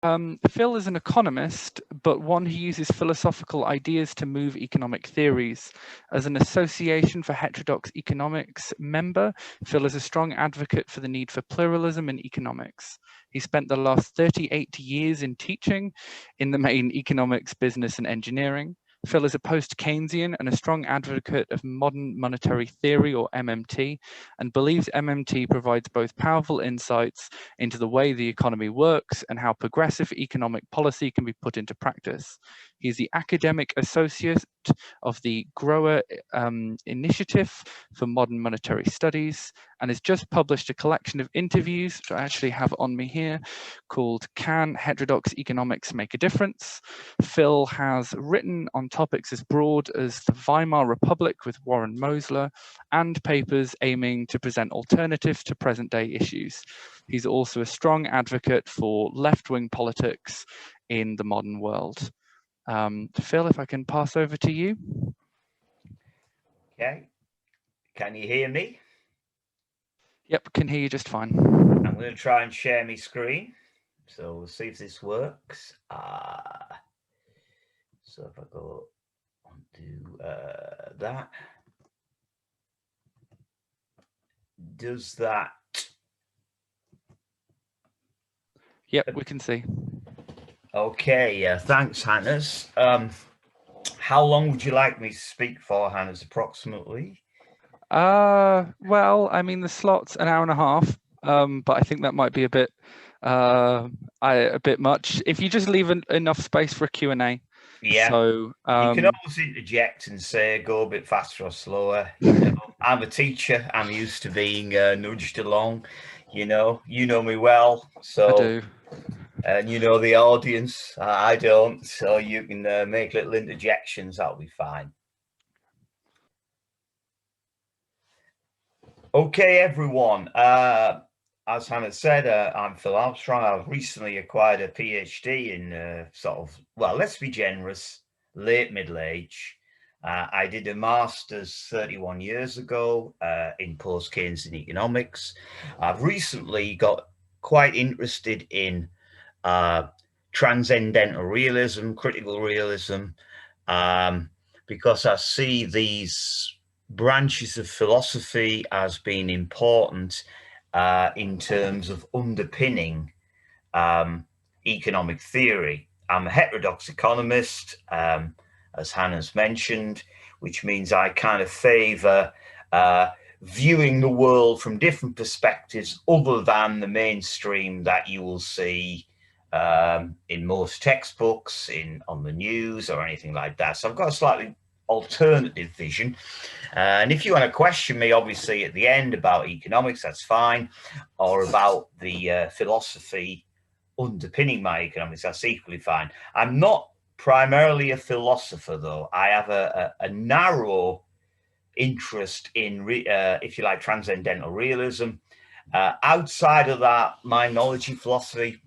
Phil is an economist, but one who uses philosophical ideas to move economic theories. As an Association for Heterodox Economics member, Phil is a strong advocate for the need for pluralism in economics. He spent the last 38 years in teaching in the main economics, business, and engineering. Phil is a post-Keynesian and a strong advocate of modern monetary theory, or MMT, and believes MMT provides both powerful insights into the way the economy works and how progressive economic policy can be put into practice. He is the academic associate of the Grower Initiative for Modern Monetary Studies and has just published a collection of interviews, which I actually have on me here, called Can Heterodox Economics Make a Difference? Phil has written on topics as broad as the Weimar Republic with Warren Mosler and papers aiming to present alternatives to present-day issues. He's also a strong advocate for left-wing politics in the modern world. Phil, if I can pass over to you. Okay, can you hear me? Yep, can hear you just fine. I'm going to try and share my screen, so we'll see if this works. So if I go on to that, does that? Yep, we can see. Okay, thanks, Hannes. How long would you like me to speak for, Hannes, approximately? Well, I mean, the slot's an hour and a half, but I think that might be a bit much. If you just leave enough space for a Q&A. Yeah. So you can always interject and say, go a bit faster or slower. You know, I'm a teacher. I'm used to being nudged along. You know me well. So I do. And you know the audience. I don't. So you can make little interjections. That'll be fine. Okay, everyone. As Hannah said, I'm Phil Armstrong. I've recently acquired a PhD in well, let's be generous, late middle age. I did a master's 31 years ago in post-Keynesian economics. I've recently got quite interested in transcendental realism, critical realism, because I see these branches of philosophy as being important in terms of underpinning economic theory. I'm a heterodox economist, as Hannah's mentioned, which means I kind of favor viewing the world from different perspectives other than the mainstream that you will see in most textbooks, on the news or anything like that. So I've got a slightly alternative vision. And if you want to question me, obviously, at the end about economics, that's fine, or about the philosophy underpinning my economics, that's equally fine. I'm not primarily a philosopher, though. I have a narrow interest in, if you like, transcendental realism. Outside of that, my knowledge of philosophy,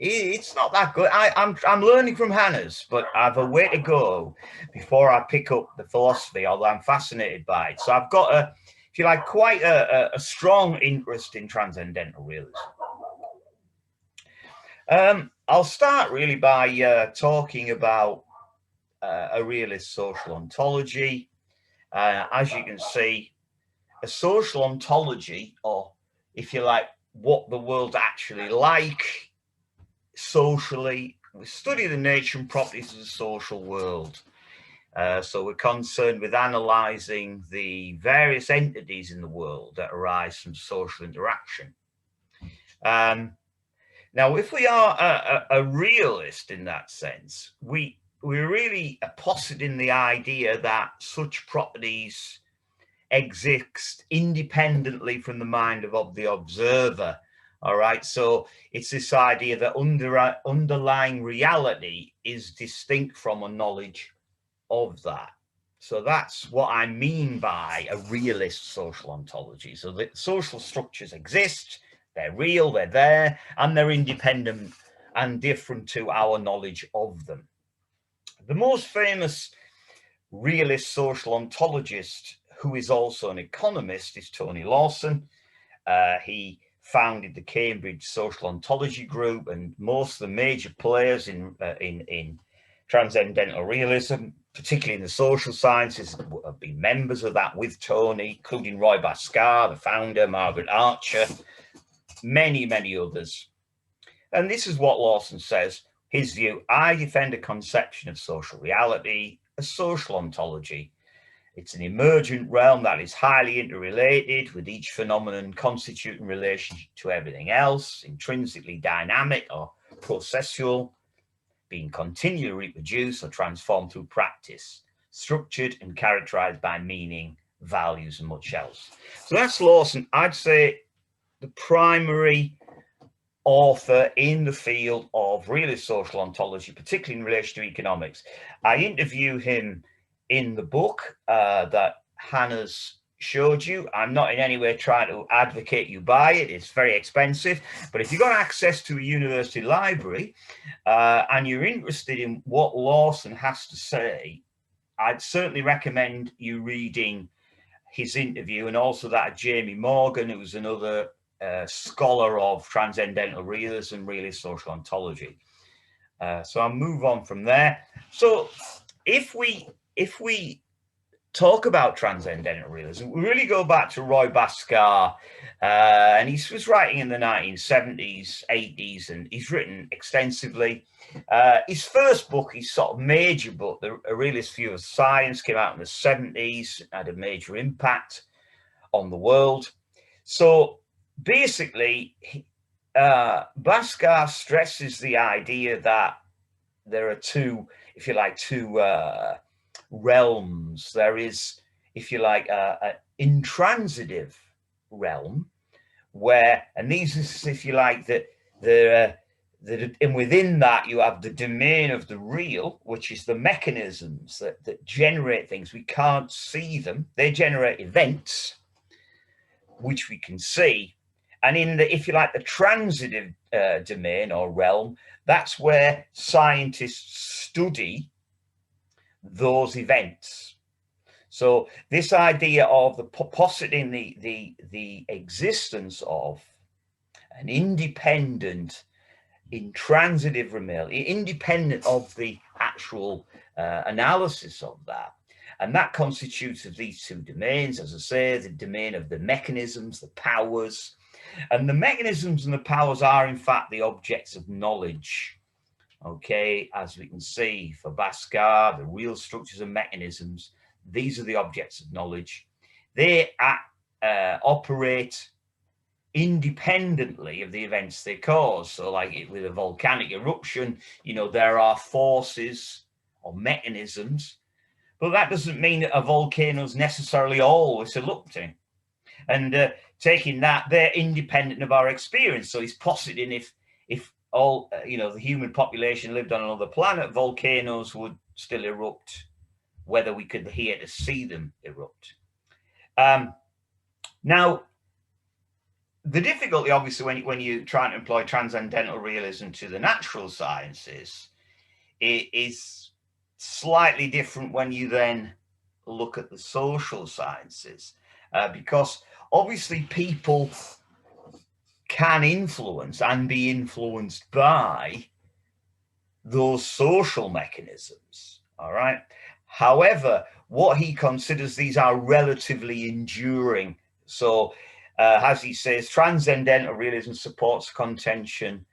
it's not that good. I'm learning from Hannah's, but I have a way to go before I pick up the philosophy, although I'm fascinated by it. So I've got if you like, quite a strong interest in transcendental realism. I'll start really by talking about a realist social ontology. As you can see, a social ontology, or if you like, what the world's actually like socially. We study the nature and properties of the social world. So we're concerned with analysing the various entities in the world that arise from social interaction. Now, if we are a realist in that sense, we're really positing the idea that such properties exist independently from the mind of the observer. All right, so it's this idea that underlying reality is distinct from a knowledge of that. So that's what I mean by a realist social ontology. So the social structures exist, they're real, they're there, and they're independent and different to our knowledge of them. The most famous realist social ontologist, who is also an economist, is Tony Lawson. He founded the Cambridge Social Ontology Group, and most of the major players in Transcendental Realism, particularly in the social sciences, have been members of that with Tony, including Roy Bhaskar, the founder, Margaret Archer, many, many others. And this is what Lawson says, his view: I defend a conception of social reality, a social ontology. It's an emergent realm that is highly interrelated, with each phenomenon constituting relationship to everything else, intrinsically dynamic or processual, being continually reproduced or transformed through practice, structured and characterized by meaning, values, and much else. So that's Lawson. I'd say the primary author in the field of realist social ontology, particularly in relation to economics. I interview him in the book that Hannah's showed you. I'm not in any way trying to advocate you buy it. It's very expensive. But if you've got access to a university library and you're interested in what Lawson has to say, I'd certainly recommend you reading his interview, and also that of Jamie Morgan, who was another scholar of Transcendental Realism, Realist Social Ontology. So I'll move on from there. So if we talk about Transcendental Realism, we really go back to Roy Bhaskar, and he was writing in the 1970s, 80s, and he's written extensively. His first book, his sort of major book, A Realist View of Science, came out in the 70s, had a major impact on the world. So basically, Bhaskar stresses the idea that there are two, if you like, realms. There is, if you like, an intransitive realm where, and these is, if you like, and within that you have the domain of the real, which is the mechanisms that generate things. We can't see them. They generate events, which we can see. And in the, if you like, the transitive domain or realm, that's where scientists study those events. So this idea of the positing the existence of an independent, intransitive realm, independent of the actual analysis of that. And that constitutes of these two domains, as I say, the domain of the mechanisms, the powers. And the mechanisms and the powers are, in fact, the objects of knowledge. Okay, as we can see for Bhaskar, the real structures and mechanisms, these are the objects of knowledge. They operate independently of the events they cause. So like with a volcanic eruption, you know, there are forces or mechanisms, but that doesn't mean that a volcano is necessarily always erupting. And taking that, they're independent of our experience. So he's positing if all, you know, the human population lived on another planet, volcanoes would still erupt, whether we could hear to see them erupt. Now, the difficulty, obviously, when you try to employ transcendental realism to the natural sciences, it is slightly different when you then look at the social sciences, because obviously people can influence and be influenced by those social mechanisms, all right? However, what he considers, these are relatively enduring. So, as he says, transcendental realism supports contention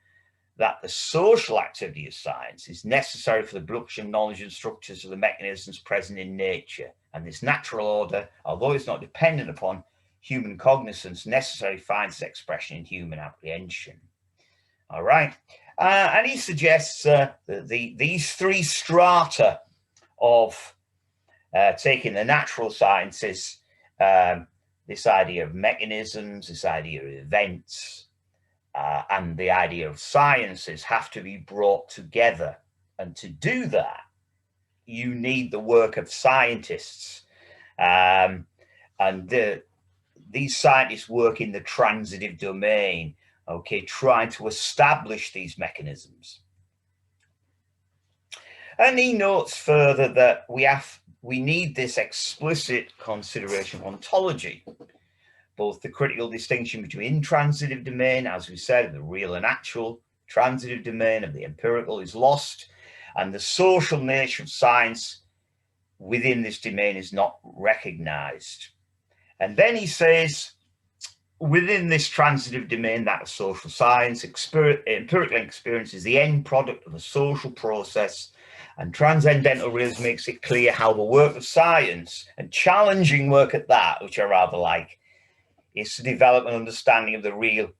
that the social activity of science is necessary for the production, knowledge, and structures of the mechanisms present in nature. And this natural order, although it's not dependent upon human cognizance, necessarily finds expression in human apprehension. All right. And he suggests that these three strata of taking the natural sciences, this idea of mechanisms, this idea of events, and the idea of sciences have to be brought together. And to do that, you need the work of scientists. These scientists work in the transitive domain, okay, trying to establish these mechanisms. And he notes further that we need this explicit consideration of ontology, both the critical distinction between intransitive domain, as we said, the real and actual, transitive domain of the empirical is lost, and the social nature of science within this domain is not recognized. And then he says, within this transitive domain, that of social science, empirical experience is the end product of a social process, and Transcendental Realism makes it clear how the work of science, and challenging work at that, which I rather like, is to develop an understanding of the real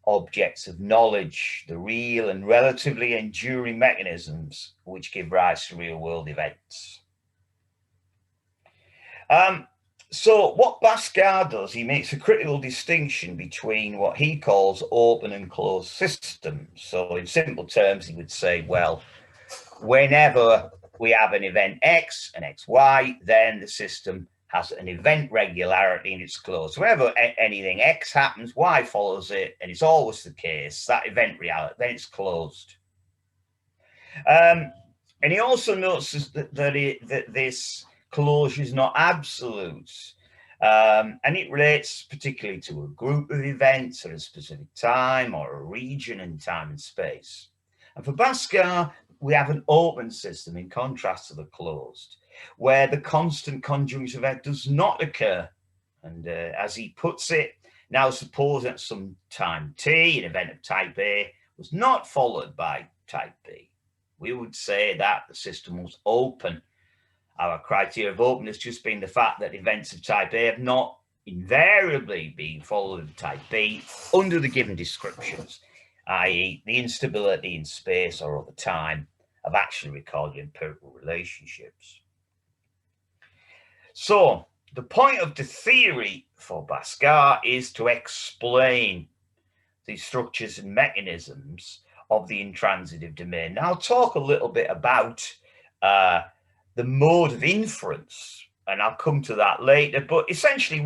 objects of knowledge, the real and relatively enduring mechanisms which give rise to real world events. So what Bhaskar does, he makes a critical distinction between what he calls open and closed systems. So in simple terms, he would say, well, whenever we have an event X and XY, then the system has an event regularity and it's closed. Whenever anything X happens, Y follows it, and it's always the case, that event reality, then it's closed. And he also notices that this closure is not absolute, and it relates particularly to a group of events at a specific time or a region in time and space. And for Bhaskar, we have an open system in contrast to the closed, where the constant conjunction event does not occur. And as he puts it, now suppose at some time t, an event of type A was not followed by type B, we would say that the system was open. Our criteria of openness just being the fact that events of type A have not invariably been followed by type B under the given descriptions, i.e. the instability in space or over time of actually recorded empirical relationships. So the point of the theory for Bhaskar is to explain the structures and mechanisms of the intransitive domain. Now I'll talk a little bit about the mode of inference, and I'll come to that later. But essentially,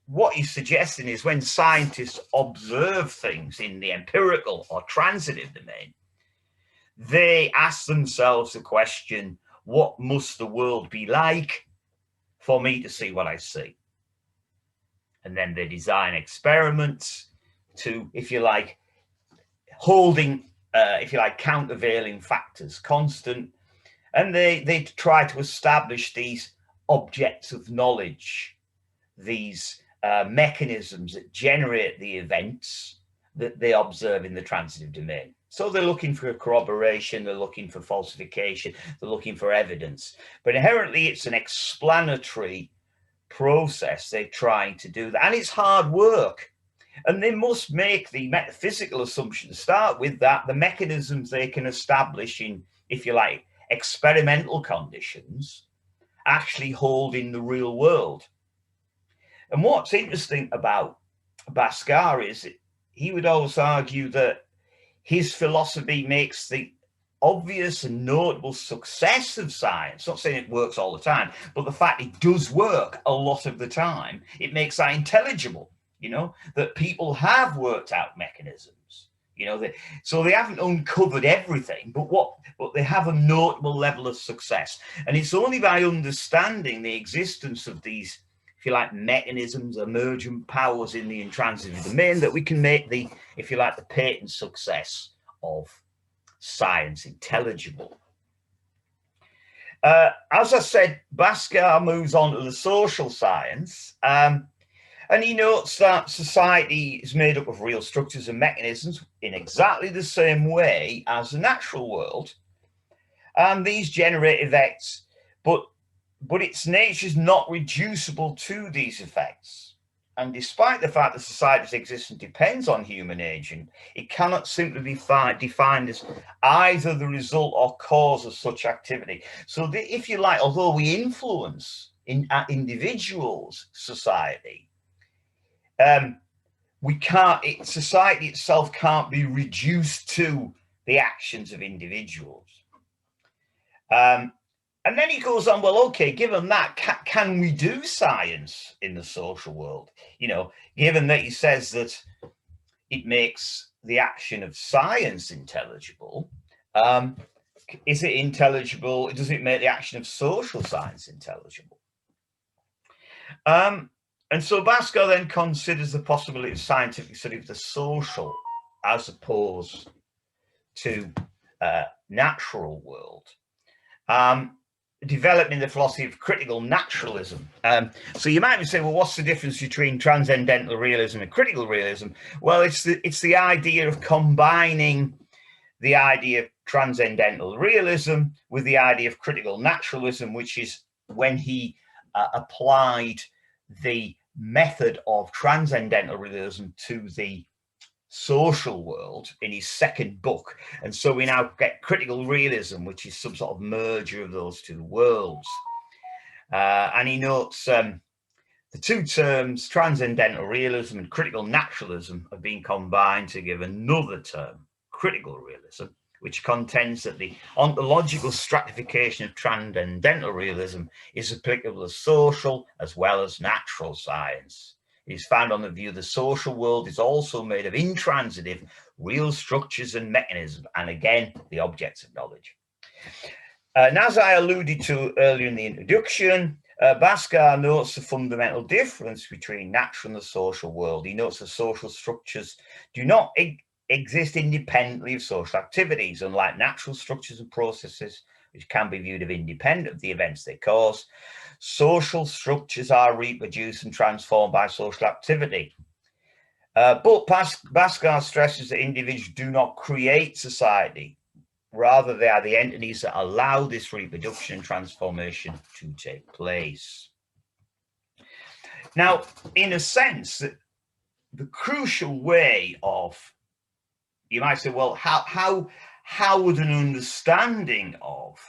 what he's suggesting is when scientists observe things in the empirical or transitive domain, they ask themselves the question, what must the world be like for me to see what I see? And then they design experiments to, if you like, holding, countervailing factors constant. And they try to establish these objects of knowledge, these mechanisms that generate the events that they observe in the transitive domain. So they're looking for corroboration, they're looking for falsification, they're looking for evidence. But inherently, it's an explanatory process they're trying to do that. And it's hard work. And they must make the metaphysical assumption to start with that the mechanisms they can establish in, if you like, experimental conditions actually hold in the real world. And what's interesting about Bhaskar is he would always argue that his philosophy makes the obvious and notable success of science, not saying it works all the time, but the fact it does work a lot of the time, it makes that intelligible, that people have worked out mechanisms. So they haven't uncovered everything, but they have a notable level of success. And it's only by understanding the existence of these, if you like, mechanisms, emergent powers in the intransitive domain that we can make the, if you like, the patent success of science intelligible. As I said, Bhaskar moves on to the social science. And he notes that society is made up of real structures and mechanisms in exactly the same way as the natural world. And these generate effects, but its nature is not reducible to these effects. And despite the fact that society's existence depends on human agent, it cannot simply be defined as either the result or cause of such activity. So if you like, although we influence individuals' society, society itself can't be reduced to the actions of individuals. And then he goes on, well, okay, given that, can we do science in the social world? Given that he says that it makes the action of science intelligible, is it intelligible? Does it make the action of social science intelligible? And so Basco then considers the possibility of scientific study of the social as opposed to natural world, developing the philosophy of critical naturalism. So you might be saying, well, what's the difference between transcendental realism and critical realism? Well, it's the idea of combining the idea of transcendental realism with the idea of critical naturalism, which is when he applied the method of transcendental realism to the social world in his second book. And so we now get critical realism, which is some sort of merger of those two worlds. And he notes the two terms, transcendental realism and critical naturalism, have been combined to give another term, critical realism, which contends that the ontological stratification of transcendental realism is applicable to social as well as natural science. It is found on the view the social world is also made of intransitive, real structures and mechanisms, and again, the objects of knowledge. And as I alluded to earlier in the introduction, Bhaskar notes the fundamental difference between natural and the social world. He notes that social structures do not exist independently of social activities, unlike natural structures and processes, which can be viewed as independent of the events they cause. Social structures are reproduced and transformed by social activity. But Bhaskar stresses that individuals do not create society. Rather, they are the entities that allow this reproduction and transformation to take place. Now, in a sense, the crucial way of, you might say, well, how would an understanding of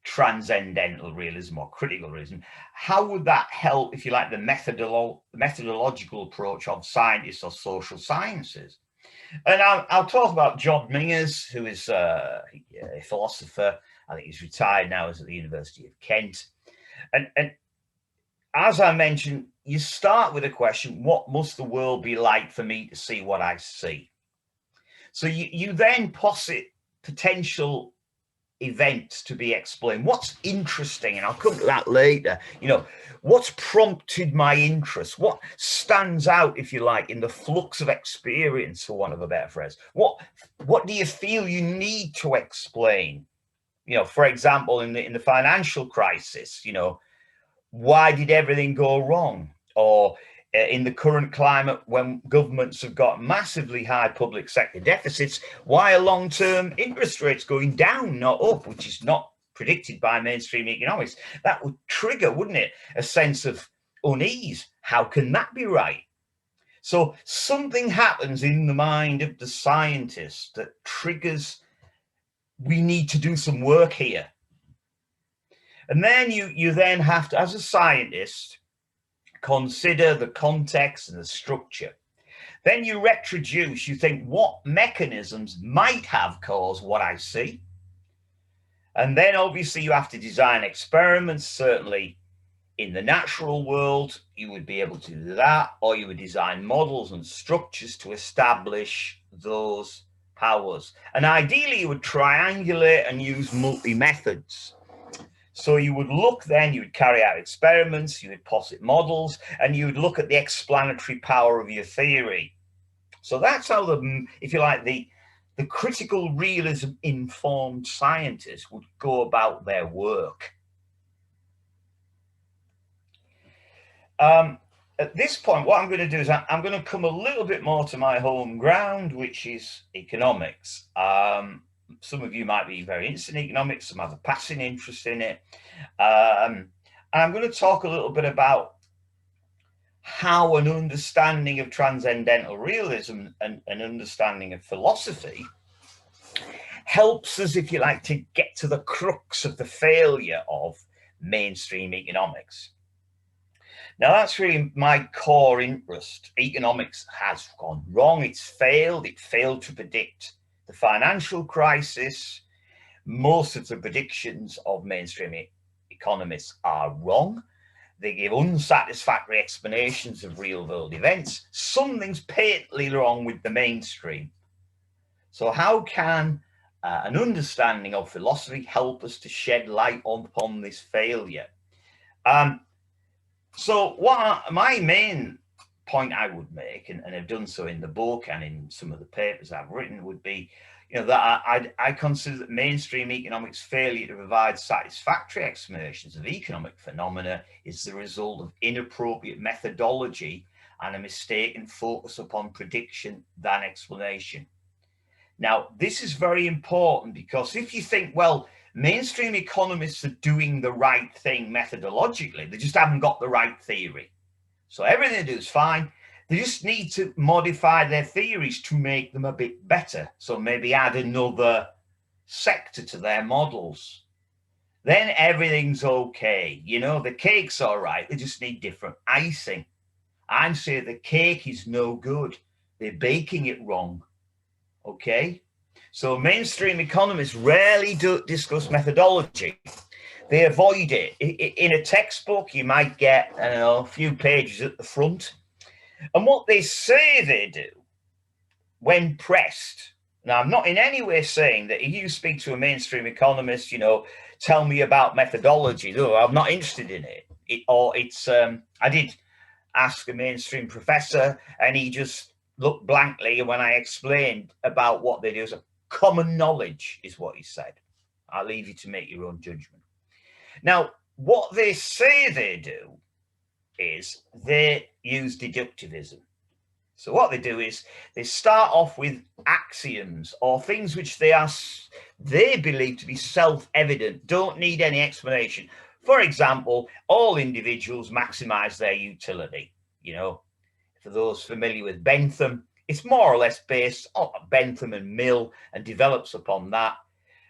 transcendental realism or critical realism, how would that help, if you like, the methodological approach of scientists or social sciences? And I'll talk about John Mingers, who is a philosopher. I think he's retired now, is at the University of Kent. And as I mentioned, you start with a question, what must the world be like for me to see what I see? So you then posit potential events to be explained. What's interesting, and I'll come to that later, what's prompted my interest? What stands out, if you like, in the flux of experience, for want of a better phrase? What do you feel you need to explain? For example, in the financial crisis, why did everything go wrong? Or in the current climate, when governments have got massively high public sector deficits, why are long-term interest rates going down, not up, which is not predicted by mainstream economics? That would trigger, wouldn't it, a sense of unease. How can that be right? So something happens in the mind of the scientist that triggers, we need to do some work here. And then you then have to, as a scientist, consider the context and the structure. Then you retroduce, you think, what mechanisms might have caused what I see? And then obviously you have to design experiments. Certainly in the natural world, you would be able to do that, or you would design models and structures to establish those powers. And ideally you would triangulate and use multi-methods. So you would look then, you would carry out experiments, you would posit models, and you would look at the explanatory power of your theory. So that's how if you like, the critical realism informed scientists would go about their work. At this point, what I'm going to do is I'm going to come a little bit more to my home ground, which is economics. Some of you might be very interested in economics, some have a passing interest in it. And I'm going to talk a little bit about how an understanding of transcendental realism and an understanding of philosophy helps us, if you like, to get to the crux of the failure of mainstream economics. Now, that's really my core interest. Economics has gone wrong. It's failed. It failed to predict the financial crisis. Most of the predictions of mainstream economists are wrong. They give unsatisfactory explanations of real-world events. Something's patently wrong with the mainstream. So how can an understanding of philosophy help us to shed light upon this failure? So my main point I would make, and I've done so in the book and in some of the papers I've written, would be, that I consider that mainstream economics' failure to provide satisfactory explanations of economic phenomena is the result of inappropriate methodology and a mistaken focus upon prediction than explanation. Now, this is very important because if you think, well, mainstream economists are doing the right thing methodologically, they just haven't got the right theory. So everything they do is fine. They just need to modify their theories to make them a bit better. So maybe add another sector to their models. Then everything's okay. The cake's all right. They just need different icing. I'm saying the cake is no good. They're baking it wrong. Okay? So mainstream economists rarely do discuss methodology. They avoid it. In a textbook, you might get, a few pages at the front. And what they say they do when pressed, now I'm not in any way saying that if you speak to a mainstream economist, tell me about methodology. No, I'm not interested in it. I did ask a mainstream professor and he just looked blankly when I explained about what they do. So common knowledge is what he said. I'll leave you to make your own judgment. Now, what they say they do is they use deductivism. So what they do is they start off with axioms or things which they believe to be self-evident, don't need any explanation. For example, all individuals maximize their utility. For those familiar with Bentham, it's more or less based on Bentham and Mill and develops upon that.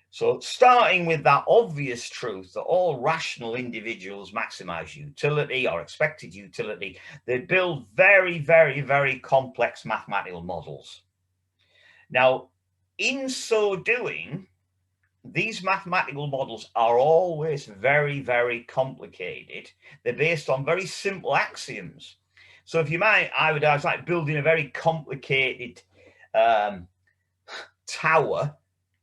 So starting with that obvious truth that all rational individuals maximize utility or expected utility, they build very, very, very complex mathematical models. Now, in so doing, these mathematical models are always very, very complicated. They're based on very simple axioms. So if you might, I would argue it's like building a very complicated tower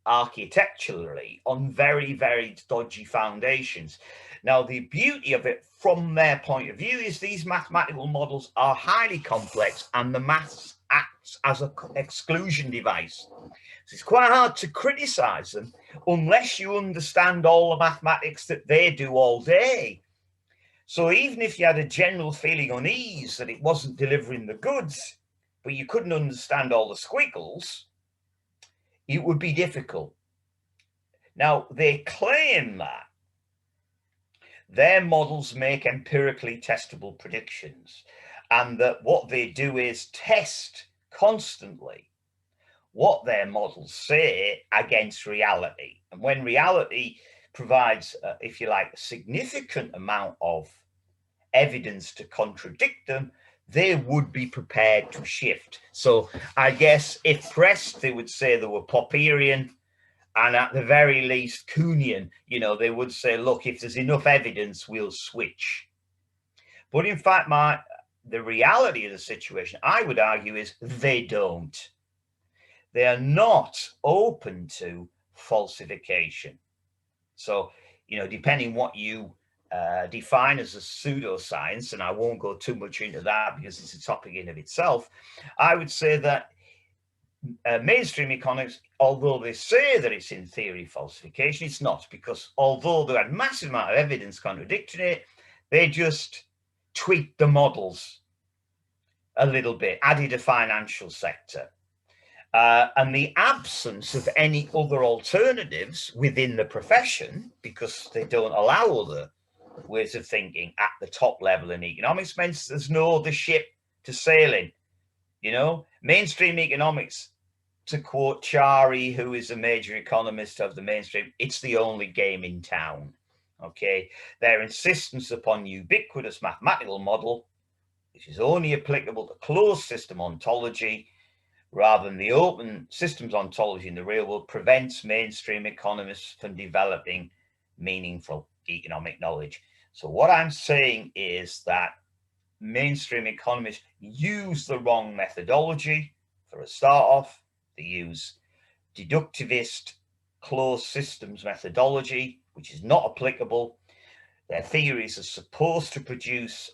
architecturally on very, very dodgy foundations. Now, the beauty of it from their point of view is these mathematical models are highly complex and the maths acts as an exclusion device. So it's quite hard to criticize them unless you understand all the mathematics that they do all day. So even if you had a general feeling unease that it wasn't delivering the goods, but you couldn't understand all the squiggles, it would be difficult. Now, they claim that their models make empirically testable predictions and that what they do is test constantly what their models say against reality. And when reality provides, if you like, a significant amount of evidence to contradict them, they would be prepared to shift. So I guess if pressed, they would say they were Popperian, and at the very least Kuhnian. They would say, look, if there's enough evidence, we'll switch. But in fact, the reality of the situation, I would argue, is they don't. They are not open to falsification. So, depending what you define as a pseudoscience, and I won't go too much into that because it's a topic in of itself, I would say that mainstream economics, although they say that it's in theory falsification, it's not, because although they had massive amount of evidence contradicting it, they just tweaked the models a little bit, added a financial sector. And the absence of any other alternatives within the profession, because they don't allow other ways of thinking at the top level in economics, means there's no other ship to sail in. Mainstream economics, to quote Chari, who is a major economist of the mainstream, it's the only game in town. Okay, their insistence upon ubiquitous mathematical model, which is only applicable to closed system ontology rather than the open systems ontology in the real world, prevents mainstream economists from developing meaningful economic knowledge. So what I'm saying is that mainstream economists use the wrong methodology for a start off. They use deductivist closed systems methodology, which is not applicable. Their theories are supposed to produce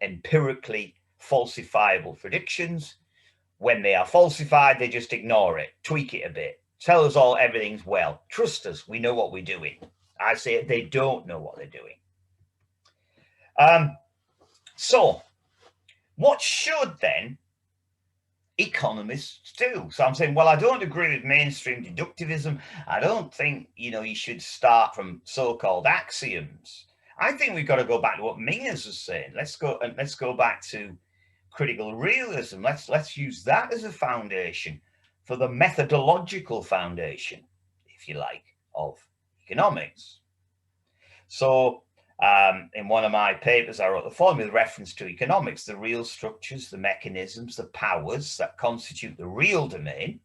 empirically falsifiable predictions. When they are falsified, they just ignore it, tweak it a bit, tell us all everything's well. Trust us, we know what we're doing. I say they don't know what they're doing. So what should then economists do? So I'm saying, well, I don't agree with mainstream deductivism. I don't think, you should start from so-called axioms. I think we've got to go back to what Mingers was saying. Let's go back to critical realism. Let's use that as a foundation for the methodological foundation, if you like, of economics. So in one of my papers, I wrote the following with reference to economics: the real structures, the mechanisms, the powers that constitute the real domain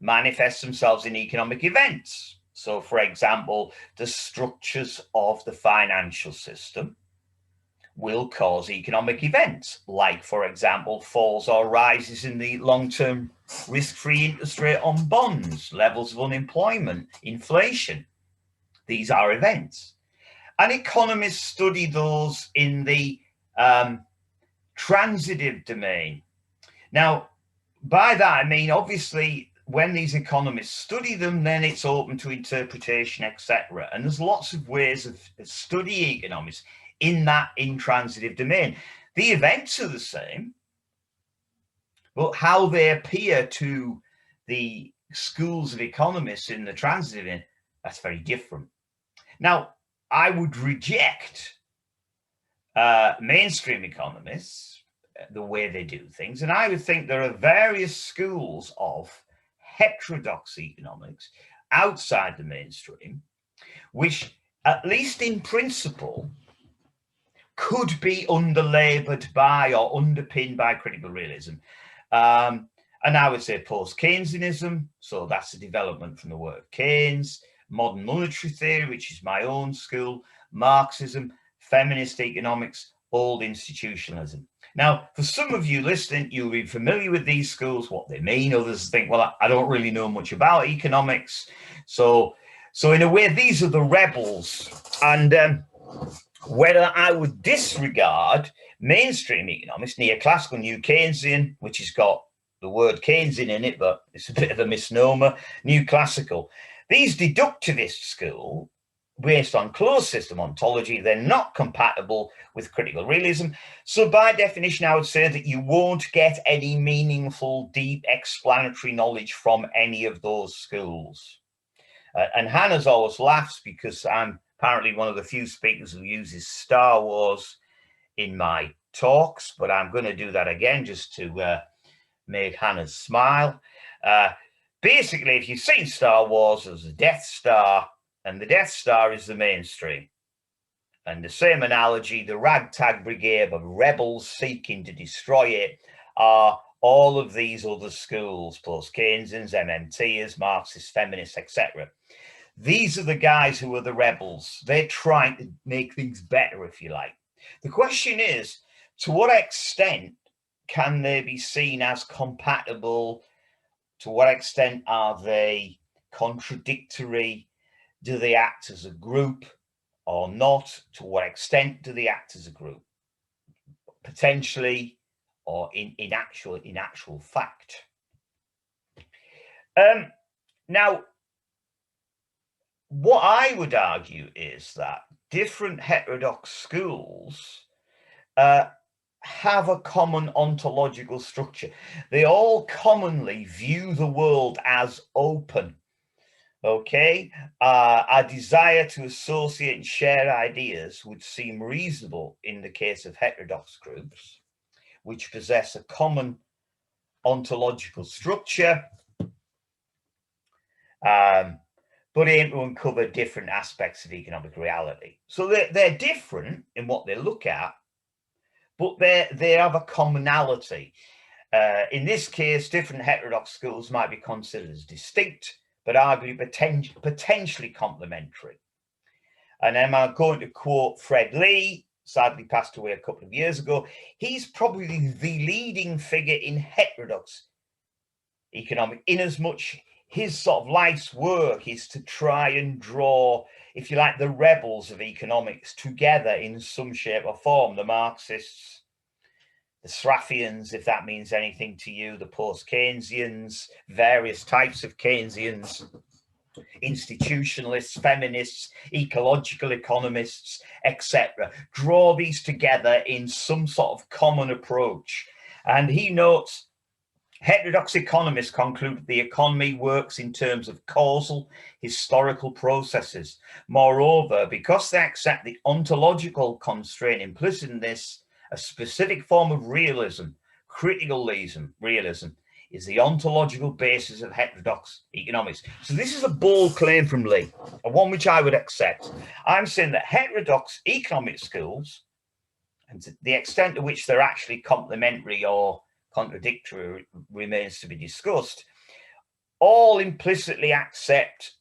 manifest themselves in economic events. So, for example, the structures of the financial system will cause economic events, like, for example, falls or rises in the long-term risk-free interest rate on bonds, levels of unemployment, inflation. These are events. And economists study those in the transitive domain. Now, by that, I mean, obviously, when these economists study them, then it's open to interpretation, etc. And there's lots of ways of studying economics in that intransitive domain. The events are the same, but how they appear to the schools of economists in the transitive domain, that's very different. Now, I would reject mainstream economists, the way they do things, and I would think there are various schools of heterodox economics outside the mainstream, which, at least in principle, could be underlabored by or underpinned by critical realism. And I would say post-Keynesianism, so that's a development from the work of Keynes, modern monetary theory, which is my own school, Marxism, feminist economics, old institutionalism. Now, for some of you listening, you'll be familiar with these schools, what they mean. Others think, well, I don't really know much about economics. So in a way, these are the rebels. And whether I would disregard mainstream economics, neoclassical, new Keynesian, which has got the word Keynesian in it, but it's a bit of a misnomer, new classical. These deductivist schools, based on closed system ontology, they're not compatible with critical realism. So by definition, I would say that you won't get any meaningful, deep explanatory knowledge from any of those schools. And Hannah's always laughs because I'm apparently one of the few speakers who uses Star Wars in my talks, but I'm going to do that again just to make Hannah smile. Basically, if you've seen Star Wars, there's a Death Star, and the Death Star is the mainstream. And the same analogy, the ragtag brigade of rebels seeking to destroy it are all of these other schools, post-Keynesians, MMTers, Marxists, feminists, etc. These are the guys who are the rebels. They're trying to make things better, if you like. The question is, to what extent can they be seen as compatible? To what extent are they contradictory? Do they act as a group or not? To what extent do they act as a group? Potentially, or in actual fact. Now, what I would argue is that different heterodox schools have a common ontological structure. They all commonly view the world as open. Okay, our desire to associate and share ideas would seem reasonable in the case of heterodox groups, which possess a common ontological structure, but aim to uncover different aspects of economic reality. So they're different in what they look at, but they have a commonality. In this case, different heterodox schools might be considered as distinct, but arguably potentially complementary. And then I'm going to quote Fred Lee, sadly passed away a couple of years ago. He's probably the leading figure in heterodox economics, in as much his sort of life's work is to try and draw, if you like, the rebels of economics together in some shape or form. The Marxists, the Sraffians, if that means anything to you, the post-Keynesians, various types of Keynesians, institutionalists, feminists, ecological economists, etc. Draw these together in some sort of common approach. And he notes, heterodox economists conclude that the economy works in terms of causal, historical processes. Moreover, because they accept the ontological constraint implicit in this, a specific form of realism, critical realism, is the ontological basis of heterodox economics. So this is a bold claim from Lee, and one which I would accept. I'm saying that heterodox economic schools, and to the extent to which they're actually complementary or contradictory remains to be discussed, all implicitly accept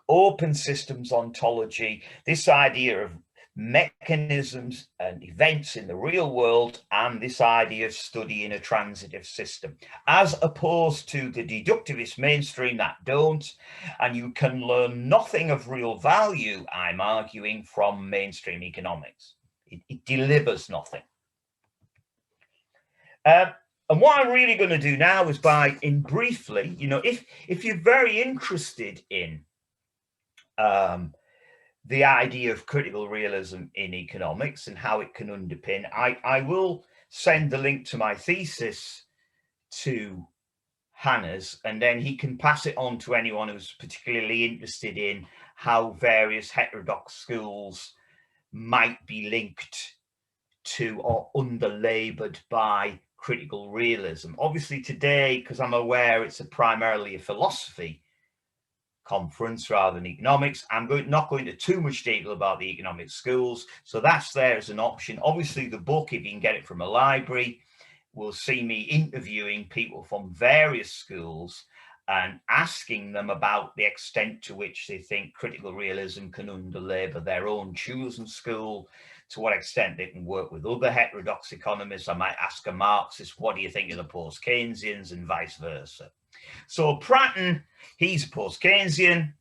open systems ontology, this idea of mechanisms and events in the real world, and this idea of studying a transitive system, as opposed to the deductivist mainstream that don't. And you can learn nothing of real value, I'm arguing, from mainstream economics. It delivers nothing. And what I'm really going to do now is briefly, if you're very interested in the idea of critical realism in economics and how it can underpin, I will send the link to my thesis to Hannes, and then he can pass it on to anyone who's particularly interested in how various heterodox schools might be linked to or underlabored by critical realism. Obviously today, because I'm aware it's primarily a philosophy conference rather than economics, I'm not going into too much detail about the economic schools, so that's there as an option. Obviously the book, if you can get it from a library, will see me interviewing people from various schools and asking them about the extent to which they think critical realism can underlabour their own chosen school, to what extent they can work with other heterodox economists. I might ask a Marxist, what do you think of the post-Keynesians, and vice versa. So Pratton, he's a post-Keynesian,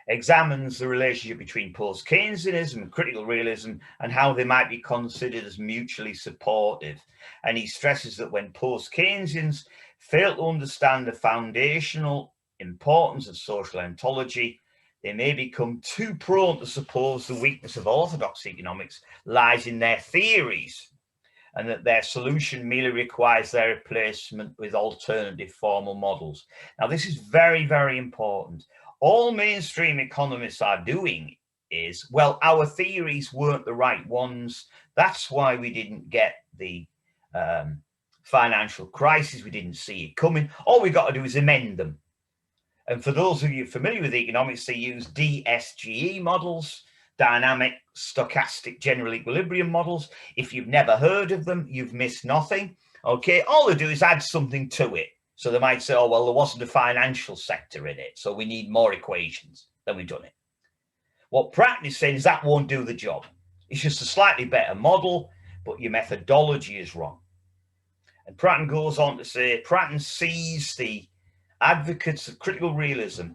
examines the relationship between post-Keynesianism and critical realism and how they might be considered as mutually supportive. And he stresses that when post-Keynesians fail to understand the foundational importance of social ontology, they may become too prone to suppose the weakness of orthodox economics lies in their theories, and that their solution merely requires their replacement with alternative formal models. Now, this is very, very important. All mainstream economists are doing is, well, our theories weren't the right ones. That's why we didn't get the financial crisis. We didn't see it coming. All we got to do is amend them. And for those of you familiar with economics, they use DSGE models, dynamic stochastic general equilibrium models. If you've never heard of them, you've missed nothing. Okay, all they do is add something to it. So they might say, oh, well, there wasn't a financial sector in it, so we need more equations. Then we've done it. What Pratton is saying is that won't do the job. It's just a slightly better model, but your methodology is wrong. And Pratton goes on to say, Pratton sees the advocates of critical realism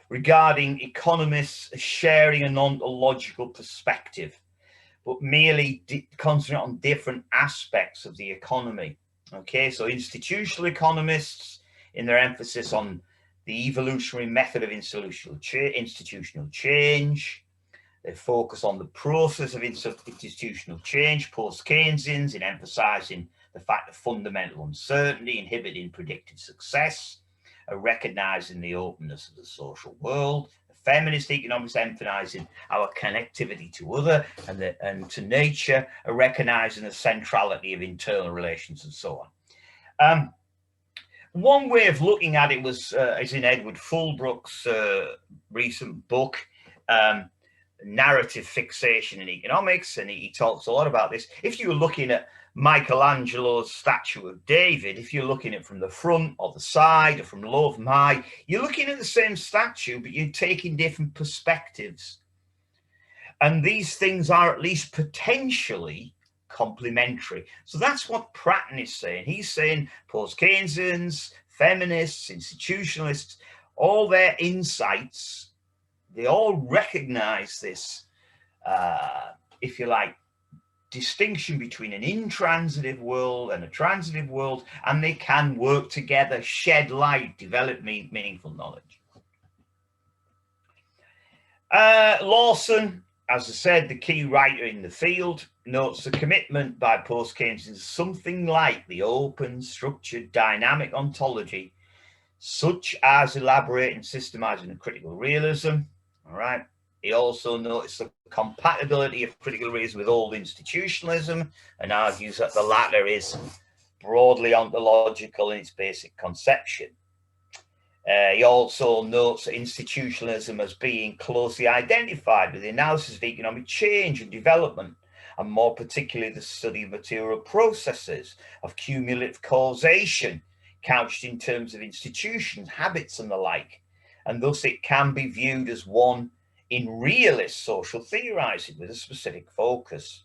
regarding economists sharing an ontological perspective, but merely concentrate on different aspects of the economy. Okay, so institutional economists, in their emphasis on the evolutionary method of institutional change, they focus on the process of institutional change, post-Keynesians, in emphasizing the fact of fundamental uncertainty inhibiting predicted success, recognizing the openness of the social world. The feminist economics emphasizing our connectivity to other and to nature, recognizing the centrality of internal relations and so on. One way of looking at it was is in Edward Fulbrook's recent book, Narrative Fixation in Economics, and he talks a lot about this. If you were looking at Michelangelo's statue of David, if you're looking at it from the front or the side or from low from high, you're looking at the same statue, but you're taking different perspectives. And these things are at least potentially complementary. So that's what Pratton is saying. He's saying post-Keynesians feminists, institutionalists, all their insights, they all recognize this, if you like, distinction between an intransitive world and a transitive world, and they can work together, shed light, develop meaningful knowledge. Lawson, as I said, the key writer in the field, notes the commitment by post-Keynesians to something like the open, structured, dynamic ontology, such as elaborating, systemizing and critical realism. All right. He also noticed the compatibility of critical realism with old institutionalism and argues that the latter is broadly ontological in its basic conception. He also notes institutionalism as being closely identified with the analysis of economic change and development, and more particularly the study of material processes, of cumulative causation, couched in terms of institutions, habits, and the like, and thus it can be viewed as one in realist social theorizing with a specific focus.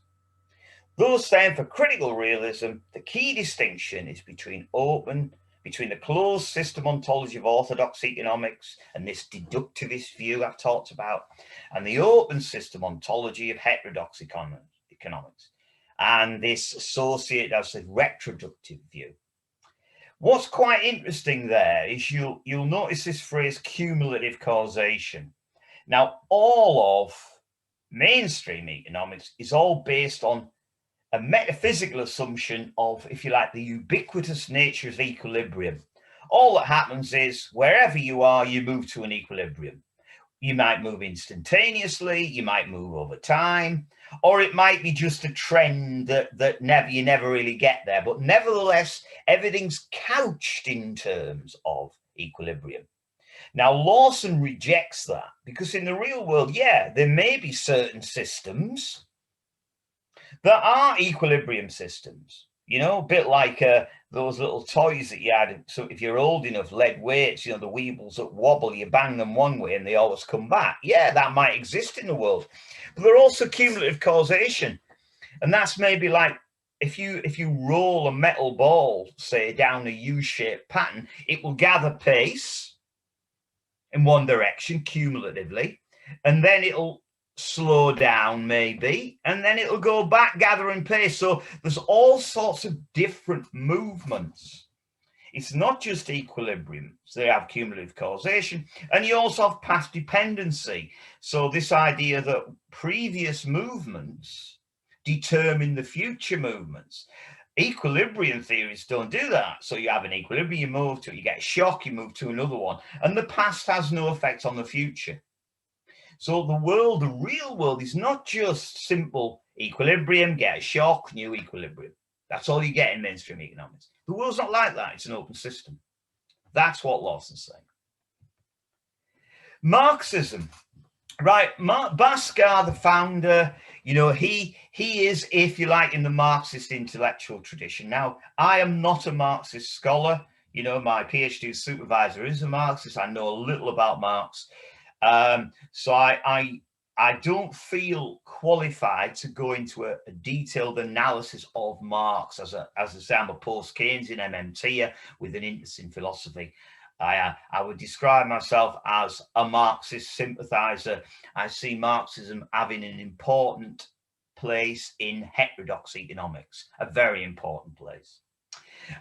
Thus then, for critical realism, the key distinction is between the closed system ontology of orthodox economics and this deductivist view I've talked about, and the open system ontology of heterodox economics, and this associated as a retroductive view. What's quite interesting there is you'll notice this phrase cumulative causation. Now, all of mainstream economics is all based on a metaphysical assumption of, if you like, the ubiquitous nature of equilibrium. All that happens is wherever you are, you move to an equilibrium. You might move instantaneously, you might move over time, or it might be just a trend that you never really get there. But nevertheless, everything's couched in terms of equilibrium. Now, Lawson rejects that because in the real world, yeah, there may be certain systems that are equilibrium systems, you know, a bit like those little toys that you had. So if you're old enough, lead weights, you know, the weebles that wobble, you bang them one way and they always come back. Yeah, that might exist in the world. But there are also cumulative causation. And that's maybe like if you roll a metal ball, say, down a U-shaped pattern, it will gather pace in one direction cumulatively, and then it'll slow down maybe, and then it'll go back gathering pace. So there's all sorts of different movements. It's not just equilibrium. So they have cumulative causation, and you also have path dependency. So this idea that previous movements determine the future movements. Equilibrium theories don't do that. So you have an equilibrium, you move to it, you get a shock, you move to another one, and the past has no effect on the future. So the world, the real world, is not just simple equilibrium, get a shock, new equilibrium. That's all you get in mainstream economics. The world's not like that. It's an open system. That's what Lawson's saying. Marxism. Right, Bhaskar, the founder, you know, he is, if you like, in the Marxist intellectual tradition. Now, I am not a Marxist scholar. You know, my PhD supervisor is a Marxist. I know a little about Marx. So I don't feel qualified to go into a detailed analysis of Marx. As I say, I'm a post-Keynesian MMT with an interest in philosophy. I would describe myself as a Marxist sympathizer. I see Marxism having an important place in heterodox economics, a very important place.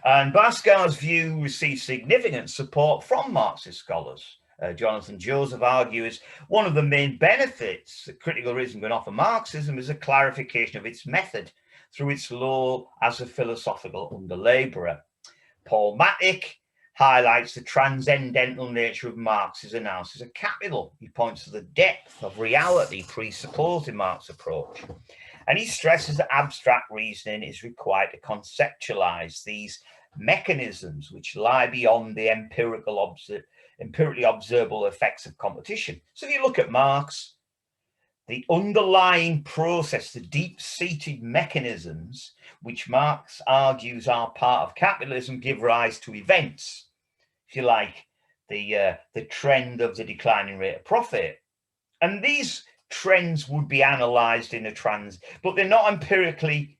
And Bhaskar's view received significant support from Marxist scholars. Jonathan Joseph argues one of the main benefits that critical realism can offer Marxism is a clarification of its method through its role as a philosophical underlaborer. Paul Mattick highlights the transcendental nature of Marx's analysis of capital. He points to the depth of reality presupposed in Marx's approach. And he stresses that abstract reasoning is required to conceptualize these mechanisms which lie beyond the empirically observable effects of competition. So if you look at Marx, the underlying process, the deep-seated mechanisms which Marx argues are part of capitalism give rise to events. If you like, the trend of the declining rate of profit. And these trends would be analysed in but they're not empirically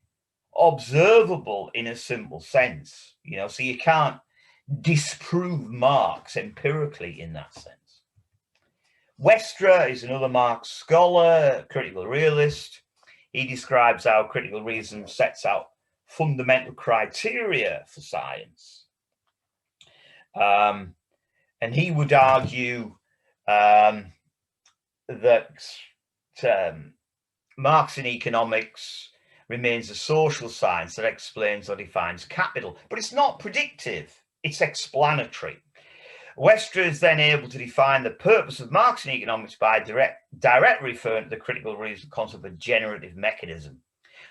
observable in a simple sense. You know, so you can't disprove Marx empirically in that sense. Westra is another Marx scholar, critical realist. He describes how critical realism sets out fundamental criteria for science. And he would argue that Marxian economics remains a social science that explains or defines capital, but it's not predictive, it's explanatory. Westra is then able to define the purpose of Marxian economics by directly referring to the critical realism concept of a generative mechanism.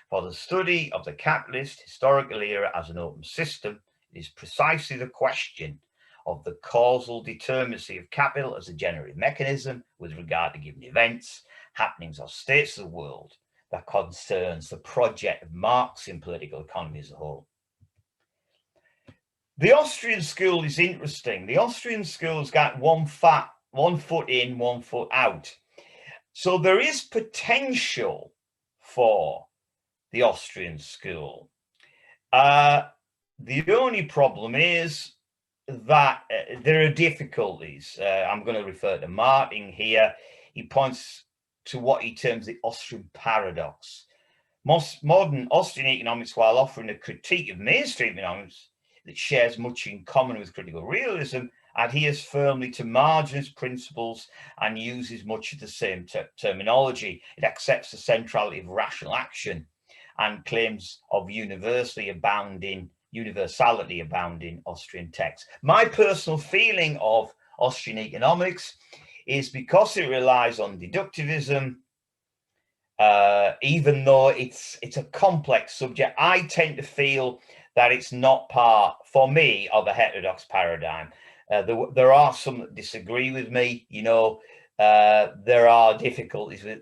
For the study of the capitalist historical era as an open system, it is precisely the question of the causal determinacy of capital as a generative mechanism with regard to given events, happenings, or states of the world that concerns the project of Marxian political economy as a whole. The Austrian school is interesting. The Austrian school's got one foot in, 1 foot out. So there is potential for the Austrian school. The only problem is that there are difficulties. I'm going to refer to Martin here. He points to what he terms the Austrian paradox. Most modern Austrian economics, while offering a critique of mainstream economics that shares much in common with critical realism, adheres firmly to marginist principles and uses much of the same terminology. It accepts the centrality of rational action and claims of universality abounding Austrian texts. My personal feeling of Austrian economics is because it relies on deductivism, even though it's a complex subject, I tend to feel that it's not part, for me, of a heterodox paradigm. There are some that disagree with me. You know, there are difficulties with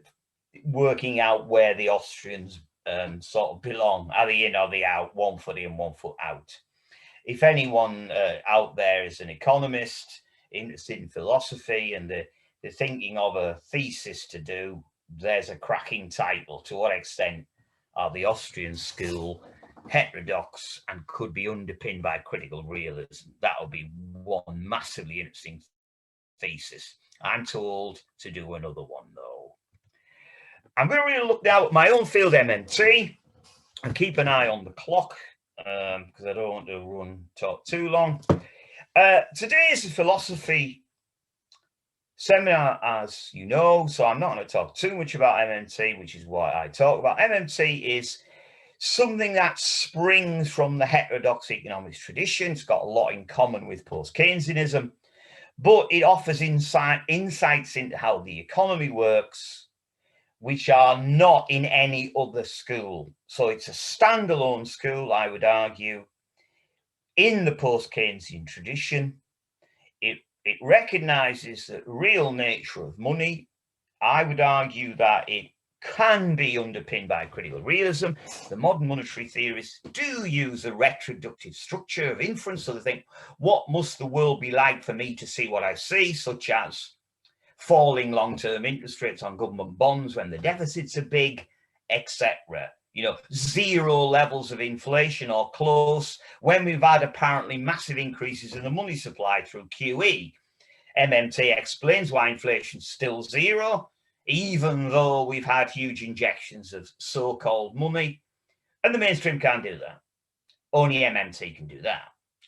working out where the Austrians sort of belong. Are they in or are they out? 1 foot in, 1 foot out. If anyone out there is an economist interested in philosophy and they're thinking of a thesis to do, there's a cracking title. To what extent are the Austrian school heterodox and could be underpinned by critical realism? That'll be one massively interesting thesis. I'm told to do another one though. I'm going to really look now at my own field, MMT, and keep an eye on the clock because I don't want to talk too long. Today is a philosophy seminar, as you know, so I'm not going to talk too much about MMT, which is what I talk about. MMT is something that springs from the heterodox economics tradition. It's got a lot in common with post-Keynesianism, but it offers insights into how the economy works, which are not in any other school. So it's a standalone school, I would argue, in the post-Keynesian tradition. It recognizes the real nature of money. I would argue that it can be underpinned by critical realism. The modern monetary theorists do use a retroductive structure of inference. So they think, what must the world be like for me to see what I see, such as falling long-term interest rates on government bonds when the deficits are big, etc. You know, zero levels of inflation or close when we've had apparently massive increases in the money supply through QE. MMT explains why inflation's still zero, even though we've had huge injections of so-called money, and the mainstream can't do that. Only MMT can do that.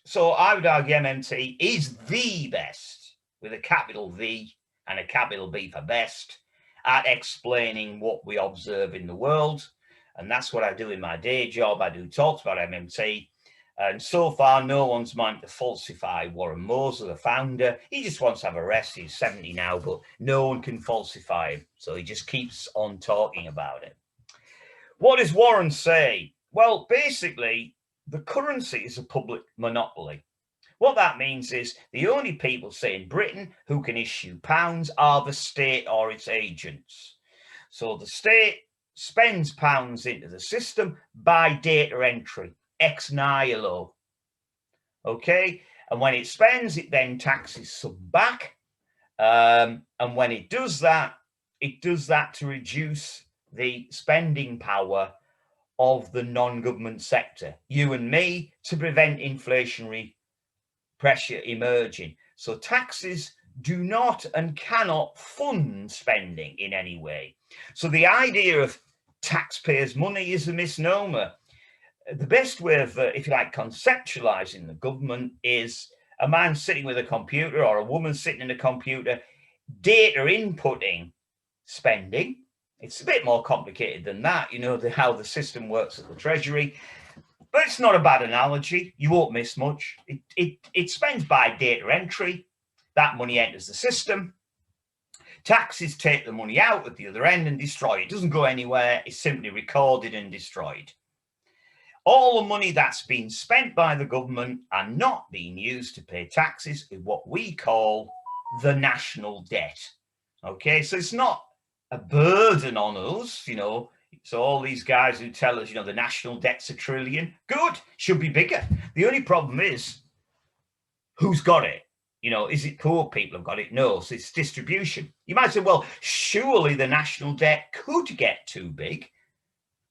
So I would argue MMT is the best, with a capital V and a capital B for best, at explaining what we observe in the world. And that's what I do in my day job. I do talks about MMT. And so far, no one's managed to falsify Warren Mosley, the founder. He just wants to have a rest. He's 70 now, but no one can falsify him. So he just keeps on talking about it. What does Warren say? Well, basically, the currency is a public monopoly. What that means is the only people, say in Britain, who can issue pounds are the state or its agents. So the state spends pounds into the system by data entry, ex nihilo. Okay, and when it spends, it then taxes some back. And when it does that to reduce the spending power of the non-government sector, you and me, to prevent inflationary pressure emerging. So taxes do not and cannot fund spending in any way. So the idea of taxpayers' money is a misnomer. The best way of, if you like, conceptualizing the government is a man sitting with a computer or a woman sitting in a computer, data inputting spending. It's a bit more complicated than that, you know, how the system works at the Treasury. But it's not a bad analogy. You won't miss much. It spends by data entry. That money enters the system. Taxes take the money out at the other end and destroy it. It doesn't go anywhere. It's simply recorded and destroyed. All the money that's been spent by the government and not being used to pay taxes is what we call the national debt. Okay, so it's not a burden on us, you know. So all these guys who tell us, you know, the national debt's $1 trillion, good, should be bigger. The only problem is, who's got it? You know, is it poor people have got it? No, so it's distribution. You might say, well, surely the national debt could get too big.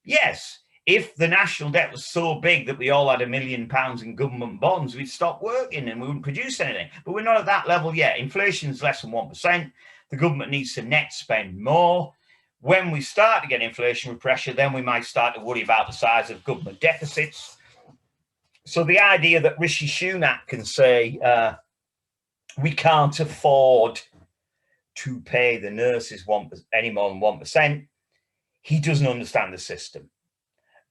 Yes, if the national debt was so big that we all had £1 million in government bonds, we'd stop working and we wouldn't produce anything. But we're not at that level yet. Inflation's less than 1%. The government needs to net spend more. When we start to get inflationary pressure, then we might start to worry about the size of government deficits. So the idea that Rishi Sunak can say, we can't afford to pay the nurses any more than 1%, he doesn't understand the system.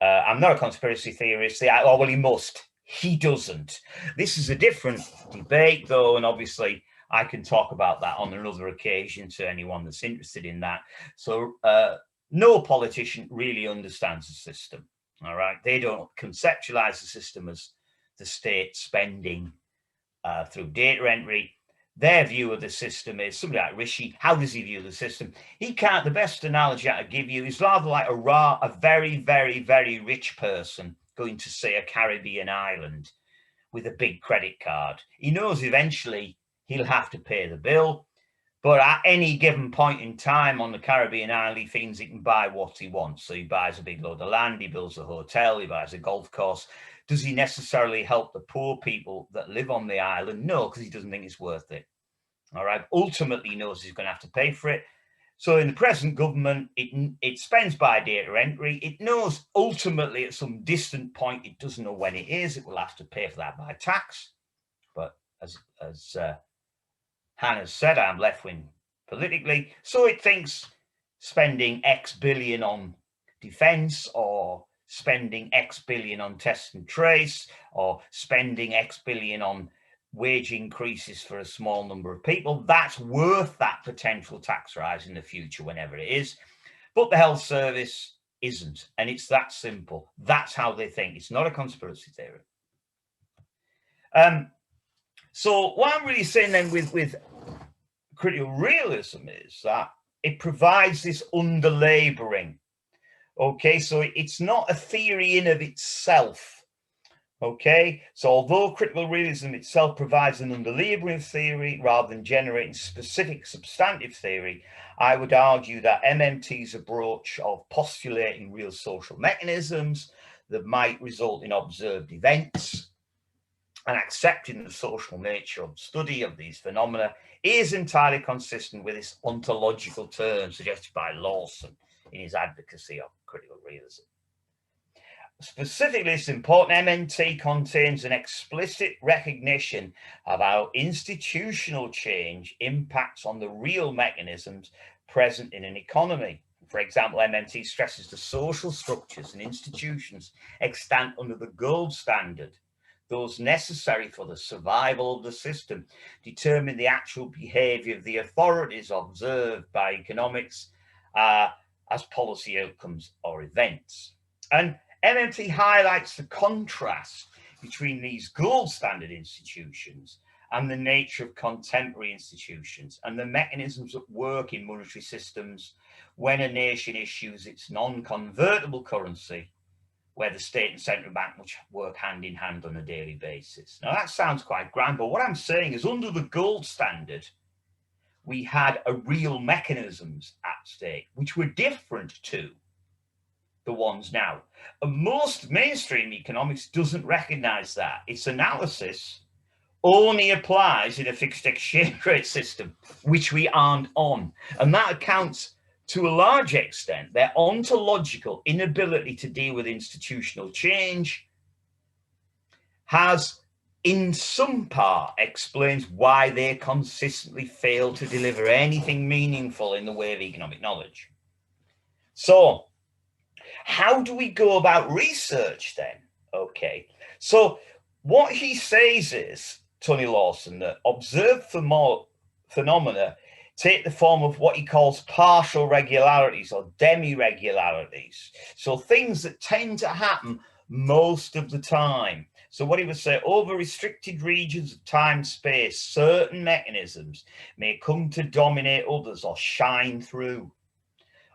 I'm not a conspiracy theorist. Oh, well, he must. He doesn't. This is a different debate, though, and obviously I can talk about that on another occasion to anyone that's interested in that. So no politician really understands the system, all right? They don't conceptualize the system as the state spending through data entry. Their view of the system is somebody like Rishi. How does he view the system? He can't. The best analogy I give you is rather like a very, very, very rich person going to, say, a Caribbean island with a big credit card. He knows eventually he'll have to pay the bill, but at any given point in time on the Caribbean island, he thinks he can buy what he wants. So he buys a big load of land, he builds a hotel, he buys a golf course. Does he necessarily help the poor people that live on the island? No, because he doesn't think it's worth it. All right. Ultimately, he knows he's going to have to pay for it. So in the present government, it spends by data entry. It knows ultimately at some distant point, it doesn't know when it is. It will have to pay for that by tax. But as Hannah said, I'm left-wing politically. So it thinks spending X billion on defense, or spending X billion on test and trace, or spending X billion on wage increases for a small number of people, that's worth that potential tax rise in the future, whenever it is. But the health service isn't, and it's that simple. That's how they think. It's not a conspiracy theory. So what I'm really saying then with critical realism is that it provides this underlaboring. Okay, so it's not a theory in of itself. Okay, so although critical realism itself provides an underlaboring theory rather than generating specific substantive theory, I would argue that MMT's approach of postulating real social mechanisms that might result in observed events and accepting the social nature of study of these phenomena is entirely consistent with this ontological term suggested by Lawson in his advocacy of critical realism. Specifically, it's important, MMT contains an explicit recognition of how institutional change impacts on the real mechanisms present in an economy. For example, MMT stresses the social structures and institutions extant under the gold standard, those necessary for the survival of the system, determine the actual behavior of the authorities observed by economics as policy outcomes or events. And MMT highlights the contrast between these gold standard institutions and the nature of contemporary institutions and the mechanisms at work in monetary systems when a nation issues its non-convertible currency, where the state and central bank must work hand in hand on a daily basis. Now that sounds quite grand, but what I'm saying is under the gold standard, we had a real mechanisms at stake, which were different to the ones now. And most mainstream economics doesn't recognize that. Its analysis only applies in a fixed exchange rate system, which we aren't on. And that accounts to a large extent their ontological inability to deal with institutional change has in some part explains why they consistently fail to deliver anything meaningful in the way of economic knowledge. So how do we go about research then? Okay, so what he says is, Tony Lawson, that observed phenomena take the form of what he calls partial regularities or demi-regularities. So things that tend to happen most of the time. So what he would say, over restricted regions of time space, certain mechanisms may come to dominate others or shine through.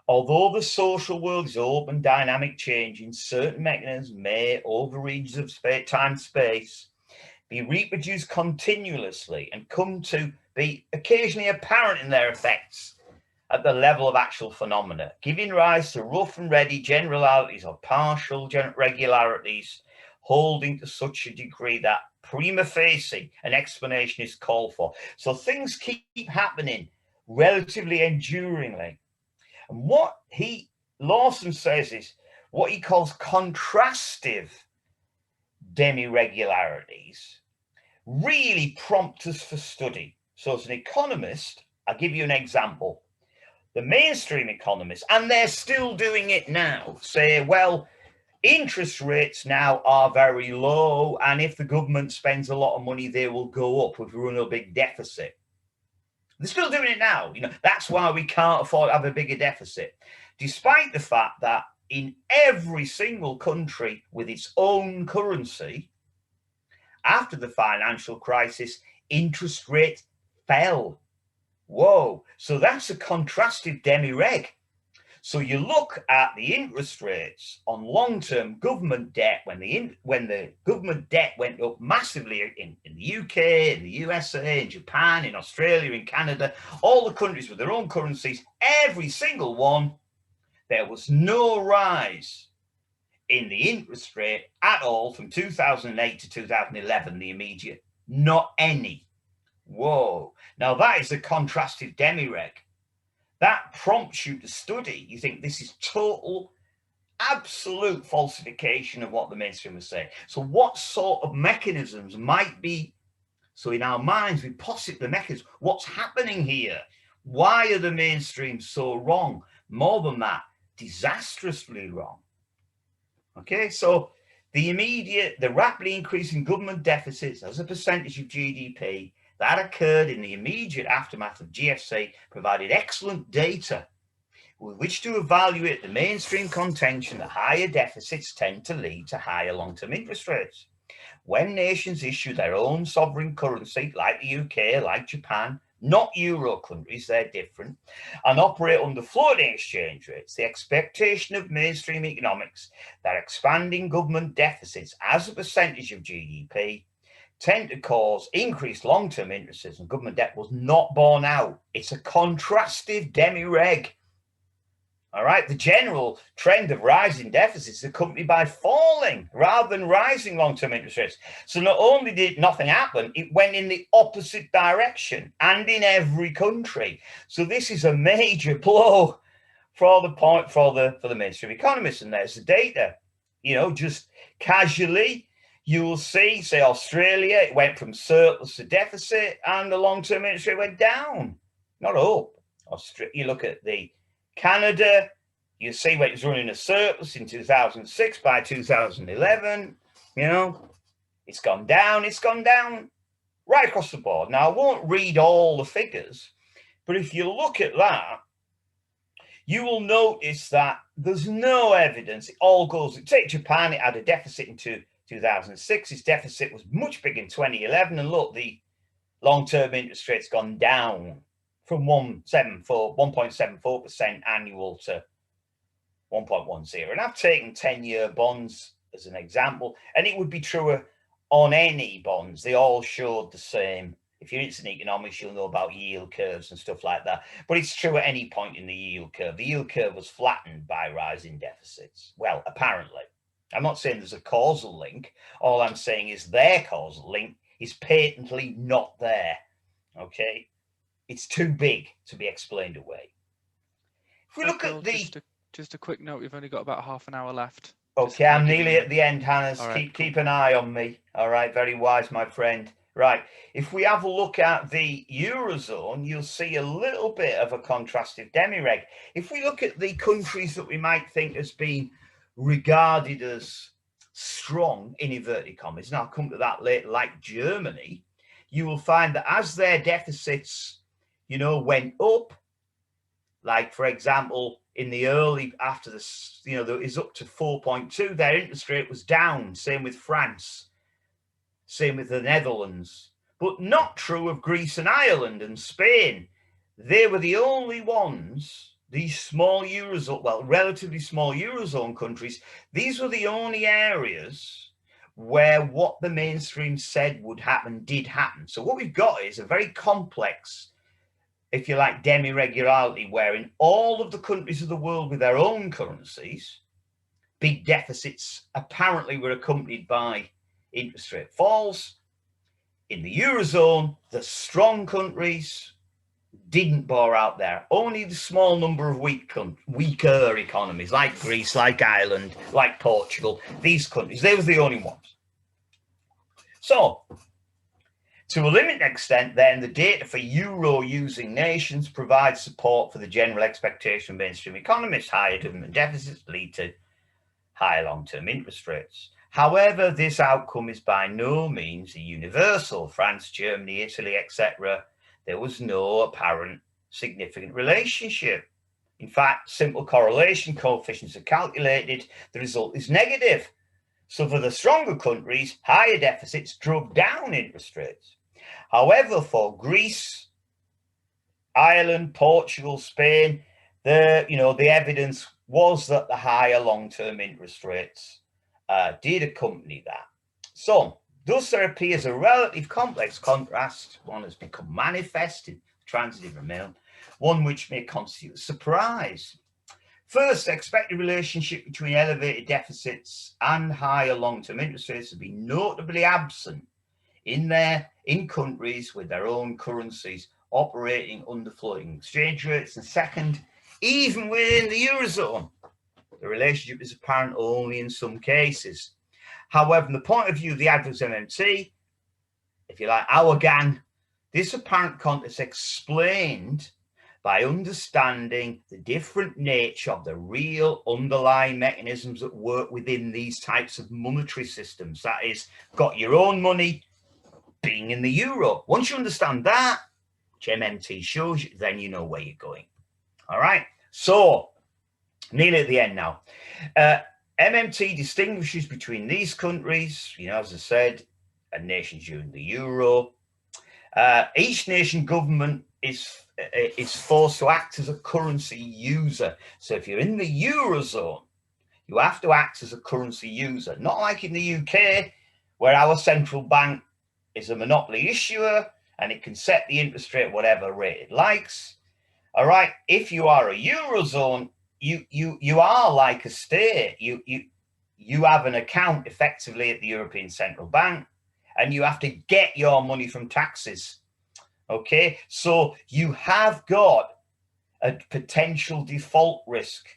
Although the social world is open, dynamic, changing, certain mechanisms may, over regions of space, time, space, be reproduced continuously and come to be occasionally apparent in their effects at the level of actual phenomena, giving rise to rough and ready generalities or partial regularities, holding to such a degree that prima facie an explanation is called for. So things keep happening relatively enduringly. And what Lawson says is what he calls contrastive demi-regularities really prompt us for study. So as an economist, I'll give you an example. The mainstream economists, and they're still doing it now, say, well, interest rates now are very low, and if the government spends a lot of money, they will go up if we run a big deficit. They're still doing it now. You know, that's why we can't afford to have a bigger deficit, despite the fact that in every single country with its own currency, after the financial crisis, interest rates fell. Whoa, so that's a contrastive demi-reg. So you look at the interest rates on long-term government debt when the government debt went up massively in the UK, in the USA, in Japan, in Australia, in Canada, all the countries with their own currencies, every single one, there was no rise in the interest rate at all from 2008 to 2011, the immediate, not any. Whoa, now that is a contrastive demi-reg. That prompts you to study. You think this is total, absolute falsification of what the mainstream was saying. So what sort of mechanisms might be, so in our minds, we posit the mechanism, what's happening here? Why are the mainstream so wrong? More than that, disastrously wrong. Okay, so the rapidly increasing government deficits as a percentage of GDP that occurred in the immediate aftermath of GFC provided excellent data with which to evaluate the mainstream contention that higher deficits tend to lead to higher long-term interest rates. When nations issue their own sovereign currency, like the UK, like Japan, not Euro countries, they're different, and operate under floating exchange rates, the expectation of mainstream economics that expanding government deficits as a percentage of GDP tend to cause increased long-term interest and government debt was not borne out. It's a contrastive demi-reg. All right, the general trend of rising deficits is accompanied by falling rather than rising long-term interest rates. So not only did nothing happen, it went in the opposite direction and in every country. So this is a major blow for the mainstream economists. And there's the data. You know, just casually, you will see, say, Australia, it went from surplus to deficit and the long-term interest rate went down, not up. You look at the Canada, you see when it was running a surplus in 2006, by 2011, you know, it's gone down right across the board. Now, I won't read all the figures, but if you look at that, you will notice that there's no evidence. It all goes, take Japan, it had a deficit in 2006, its deficit was much bigger in 2011, and look, the long-term interest rate's gone down from 1.74% annual to 1.10. And I've taken 10-year bonds as an example, and it would be true on any bonds. They all showed the same. If you're interested in economics, you'll know about yield curves and stuff like that. But it's true at any point in the yield curve. The yield curve was flattened by rising deficits. Well, apparently. I'm not saying there's a causal link. All I'm saying is their causal link is patently not there. Okay, it's too big to be explained away. If we look at the just a quick note, we've only got about half an hour left. Okay, I'm nearly at the end, Hannes. Right, keep an eye on me. All right, very wise, my friend. Right, if we have a look at the Eurozone, you'll see a little bit of a contrastive demi-reg. If we look at the countries that we might think as being regarded as strong, in inverted commas, and I'll come to that later, like Germany, you will find that as their deficits, went up, like, for example, in the early, after this, there is up to 4.2, their interest rate was down. Same with France, same with the Netherlands, but not true of Greece and Ireland and Spain. They were the only ones, these small Eurozone, well, relatively small Eurozone countries, these were the only areas where what the mainstream said would happen did happen. So what we've got is a very complex, if you like, demi-regularity, where in all of the countries of the world with their own currencies, big deficits apparently were accompanied by interest rate falls. In the Eurozone, the strong countries didn't bore out there. Only the small number of weaker economies, like Greece, like Ireland, like Portugal, these countries, they were the only ones. So, to a limited extent, then, the data for euro-using nations provides support for the general expectation of mainstream economists. Higher government deficits lead to higher long-term interest rates. However, this outcome is by no means universal. France, Germany, Italy, etc., there was no apparent significant relationship. In fact, simple correlation coefficients are calculated. The result is negative. So for the stronger countries, higher deficits drove down interest rates. However, for Greece, Ireland, Portugal, Spain, the evidence was that the higher long-term interest rates did accompany that. So, thus there appears a relative complex contrast, one has become manifest in transitive realm, one which may constitute a surprise. First, the expected relationship between elevated deficits and higher long-term interest rates has been notably absent in countries with their own currencies operating under floating exchange rates. And second, even within the Eurozone, the relationship is apparent only in some cases. However, from the point of view of the adverse MMT, if you like, our gang, this apparent context is explained by understanding the different nature of the real underlying mechanisms that work within these types of monetary systems. That is, got your own money, being in the euro. Once you understand that, which MMT shows you, then you know where you're going. All right, so nearly at the end now. MMT distinguishes between these countries, as I said, and nations using the euro. Each nation government is forced to act as a currency user. So if you're in the Eurozone, you have to act as a currency user, not like in the UK, where our central bank is a monopoly issuer and it can set the interest rate whatever rate it likes. All right, if you are a Eurozone, you are like a state. You have an account effectively at the European Central Bank, and you have to get your money from taxes. Okay, so you have got a potential default risk.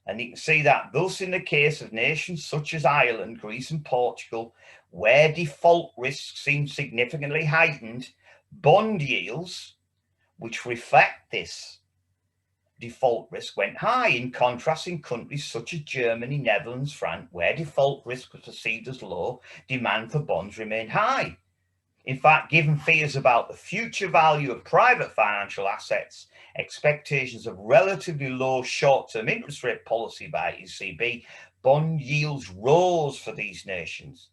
And you can see that thus in the case of nations such as Ireland, Greece and Portugal, where default risk seems significantly heightened, bond yields, which reflect this default risk, went high. In contrast, in countries such as Germany, Netherlands, France, where default risk was perceived as low, demand for bonds remained high. In fact, given fears about the future value of private financial assets, expectations of relatively low short-term interest rate policy by ECB, bond yields rose for these nations.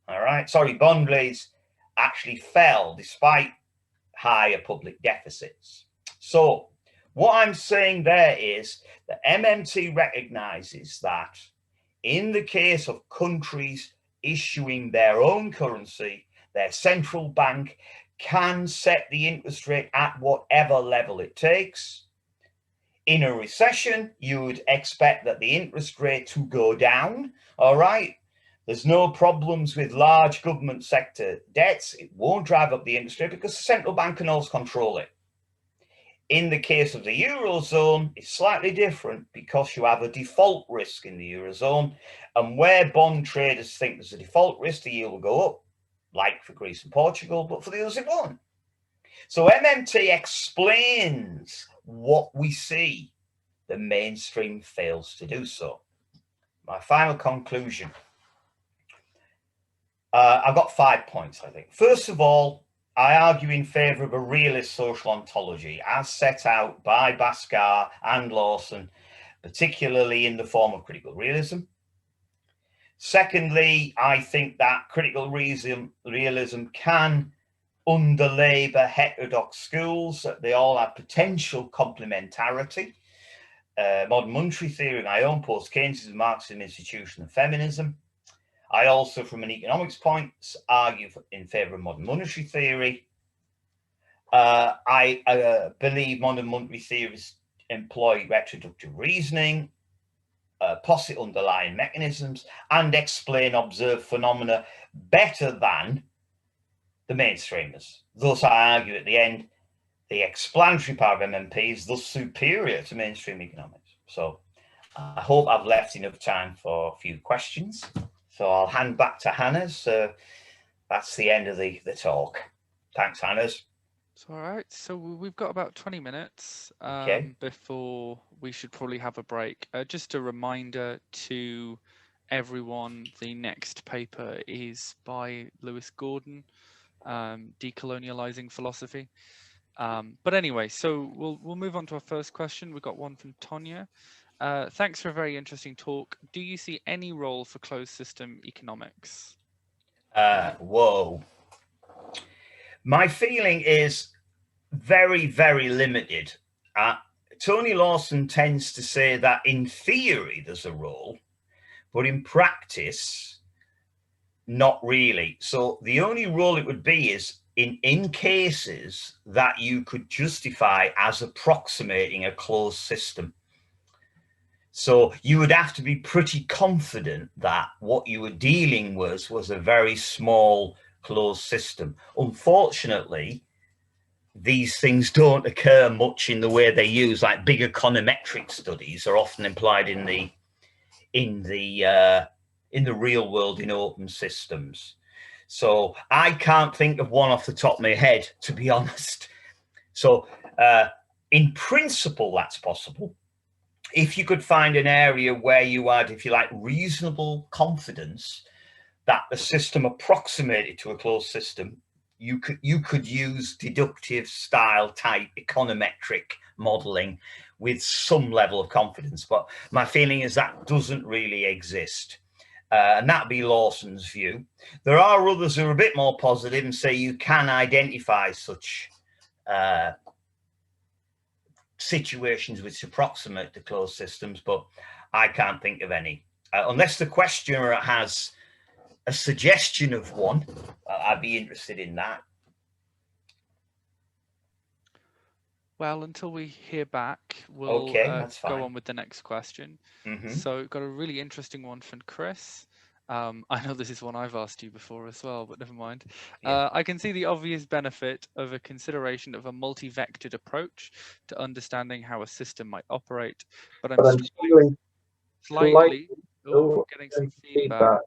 All right, bond rates actually fell despite higher public deficits. So what I'm saying there is that MMT recognizes that in the case of countries issuing their own currency, their central bank can set the interest rate at whatever level it takes. In a recession, you would expect that the interest rate to go down, all right? There's no problems with large government sector debts. It won't drive up the industry because the central bank can also control it. In the case of the Eurozone, it's slightly different because you have a default risk in the Eurozone. And where bond traders think there's a default risk, the yield will go up, like for Greece and Portugal, but for the others it won't. So MMT explains what we see. The mainstream fails to do so. My final conclusion. I've got 5 points, I think. First of all, I argue in favour of a realist social ontology as set out by Bhaskar and Lawson, particularly in the form of critical realism. Secondly, I think that critical realism can underlabour heterodox schools. They all have potential complementarity. Modern monetary theory, my own post-Keynesianism, Marxism, institution and feminism. I also, from an economics point, argue in favour of modern monetary theory. I believe modern monetary theories employ retroductive reasoning, posit underlying mechanisms, and explain observed phenomena better than the mainstreamers. Thus, I argue at the end, the explanatory part of MMP is thus superior to mainstream economics. So I hope I've left enough time for a few questions. So I'll hand back to Hannes. That's the end of the talk. Thanks, Hannes. It's all right. So we've got about 20 minutes before we should probably have a break. Just a reminder to everyone, the next paper is by Lewis Gordon, Decolonializing Philosophy. But anyway, so we'll move on to our first question. We've got one from Tonya. Thanks for a very interesting talk. Do you see any role for closed system economics? Whoa. My feeling is very, very limited. Tony Lawson tends to say that in theory there's a role, but in practice, not really. So the only role it would be is in cases that you could justify as approximating a closed system. So you would have to be pretty confident that what you were dealing with was a very small closed system. Unfortunately, these things don't occur much in the way they use, like big econometric studies are often employed in the real world in open systems. So I can't think of one off the top of my head, to be honest. So in principle, that's possible. If you could find an area where you had, if you like, reasonable confidence that the system approximated to a closed system, you could use deductive style type econometric modeling with some level of confidence. But my feeling is that doesn't really exist. And that'd be Lawson's view. There are others who are a bit more positive and say you can identify such situations which approximate to closed systems, but I can't think of any. Unless the questioner has a suggestion of one, I'd be interested in that. Well, until we hear back, we'll go on with the next question. So we've got a really interesting one from Chris. I know this is one I've asked you before as well, but never mind. Yeah. I can see the obvious benefit of a consideration of a multi-vectored approach to understanding how a system might operate, but I'm struggling slightly. Oh, getting some feedback.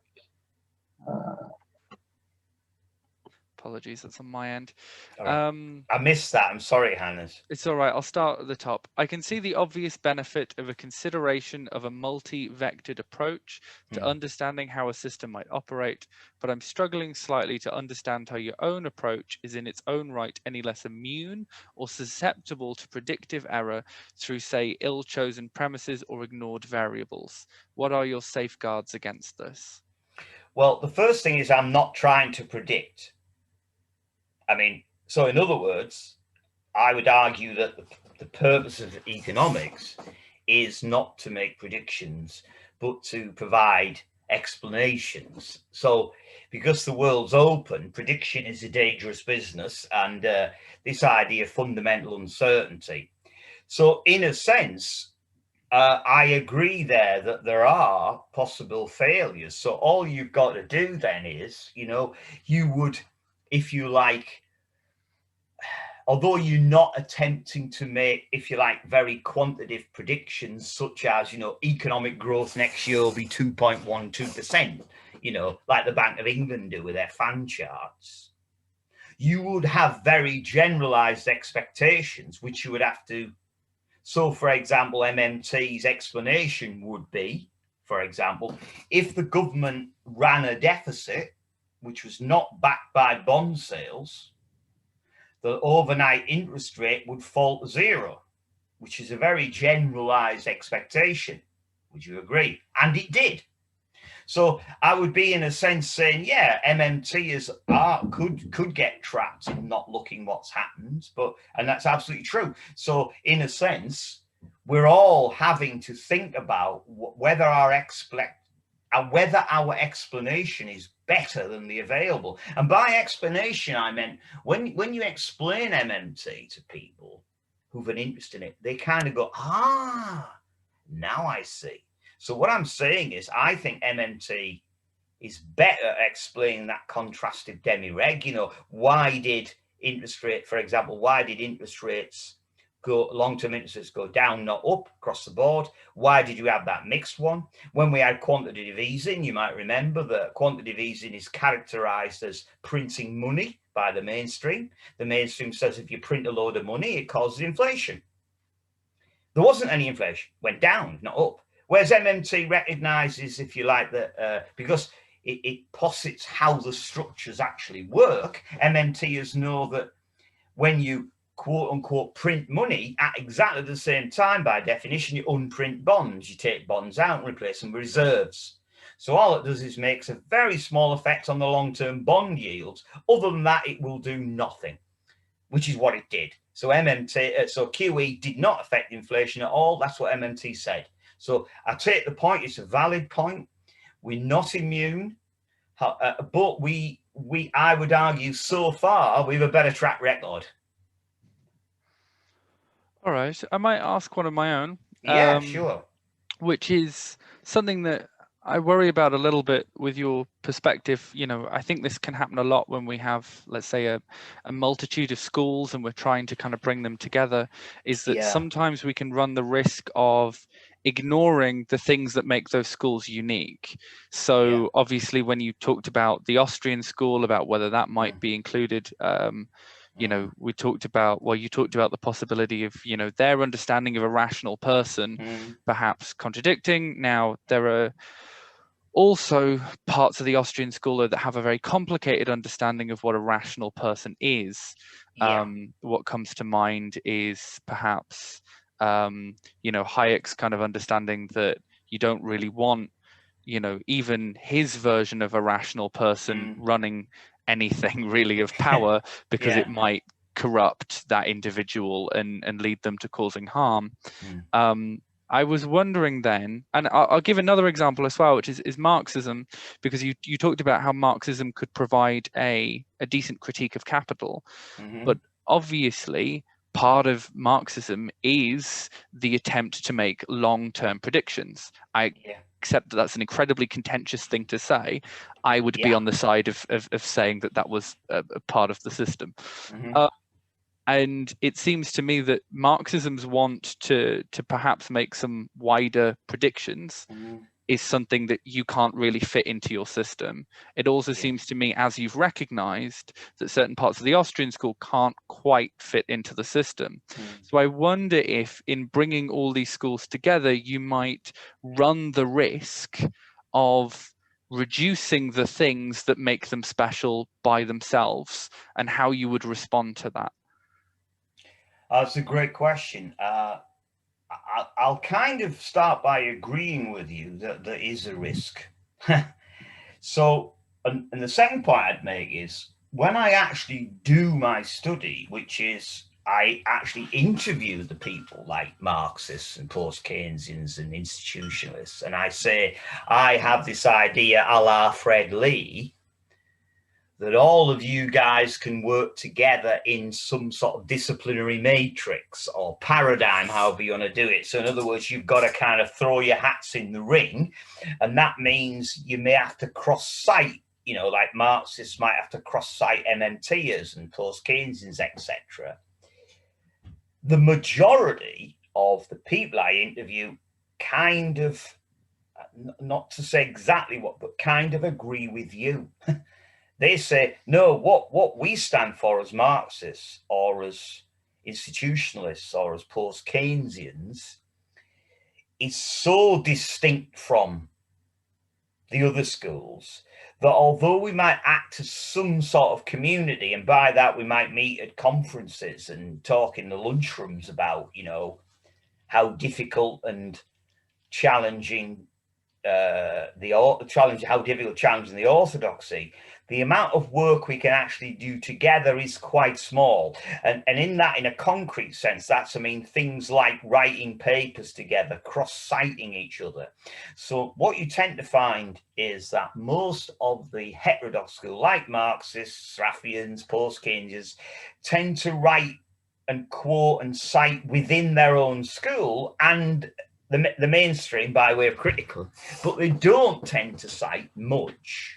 Apologies, that's on my end. Right. I missed that. I'm sorry, Hannes. It's all right. I'll start at the top. I can see the obvious benefit of a consideration of a multi-vectored approach to understanding how a system might operate, but I'm struggling slightly to understand how your own approach is in its own right any less immune or susceptible to predictive error through, say, ill-chosen premises or ignored variables. What are your safeguards against this? Well, the first thing is I'm not trying to predict. I mean, so in other words, I would argue that the purpose of economics is not to make predictions, but to provide explanations. So because the world's open, prediction is a dangerous business, and this idea of fundamental uncertainty. So in a sense, I agree there that there are possible failures. So all you've got to do then is, you would, if you like, although you're not attempting to make, if you like, very quantitative predictions, such as, economic growth next year will be 2.12%, like the Bank of England do with their fan charts, you would have very generalized expectations, which you would have to. So, for example, MMT's explanation would be, for example, if the government ran a deficit, which was not backed by bond sales, the overnight interest rate would fall to zero, which is a very generalized expectation. Would you agree? And it did. So I would be, in a sense, saying, yeah, MMTers could get trapped in not looking what's happened, and that's absolutely true. So in a sense, we're all having to think about whether our explanation is better than the available. And by explanation, I meant when you explain MMT to people who've an interest in it, they kind of go, now I see. So what I'm saying is, I think MMT is better at explaining that contrastive demi-reg. Why did interest rate, for example, long-term interest rates go down, not up across the board? Why did you have that mixed one? When we had quantitative easing, you might remember that quantitative easing is characterized as printing money by the mainstream. The mainstream says if you print a load of money, it causes inflation. There wasn't any inflation, went down, not up. Whereas MMT recognizes, if you like, that because it posits how the structures actually work, MMTers know that when you quote unquote print money at exactly the same time, by definition, you unprint bonds. You take bonds out and replace them with reserves. So all it does is makes a very small effect on the long-term bond yields. Other than that, it will do nothing, which is what it did. So QE did not affect inflation at all. That's what MMT said. So I take the point. It's a valid point. We're not immune, but I would argue so far we have a better track record. All right, I might ask one of my own. Yeah, sure. Which is something that I worry about a little bit with your perspective. I think this can happen a lot when we have, let's say, a multitude of schools and we're trying to kind of bring them together, is that sometimes we can run the risk of ignoring the things that make those schools unique. So obviously, when you talked about the Austrian school, about whether that might be included, we talked about, you talked about the possibility of, their understanding of a rational person, perhaps contradicting. Now, there are also parts of the Austrian school that have a very complicated understanding of what a rational person is. What comes to mind is perhaps, Hayek's kind of understanding that you don't really want, even his version of a rational person running anything really of power, because it might corrupt that individual and lead them to causing harm. I was wondering then, and I'll give another example as well, which is Marxism, because you talked about how Marxism could provide a decent critique of capital, but obviously part of Marxism is the attempt to make long-term predictions. I accept that that's an incredibly contentious thing to say. I would be on the side of saying that was a part of the system. And it seems to me that Marxism's want to perhaps make some wider predictions is something that you can't really fit into your system. It also seems to me, as you've recognized, that certain parts of the Austrian school can't quite fit into the system. So I wonder if in bringing all these schools together, you might run the risk of reducing the things that make them special by themselves, and how you would respond to that. That's a great question. I'll kind of start by agreeing with you that there is a risk. So, and the second point I'd make is, when I actually do my study, which is I actually interview the people like Marxists and post-Keynesians and institutionalists, and I say, I have this idea a la Fred Lee, that all of you guys can work together in some sort of disciplinary matrix or paradigm, however you want to do it. So in other words, you've got to kind of throw your hats in the ring, and that means you may have to cross-site, you know, like Marxists might have to cross-site MMTers and post-Keynesians, etc. The majority of the people I interview kind of, not to say exactly what, but kind of agree with you. They say, no, what we stand for as Marxists or as institutionalists or as post-Keynesians is so distinct from the other schools that although we might act as some sort of community, and by that we might meet at conferences and talk in the lunchrooms about, you know, how difficult and challenging challenging the orthodoxy, the amount of work we can actually do together is quite small. And in that, in a concrete sense, that's, I mean, things like writing papers together, cross-citing each other. So what you tend to find is that most of the heterodox school, like Marxists, Raffians, post-Keynesians, tend to write and quote and cite within their own school and the mainstream by way of critical, but they don't tend to cite much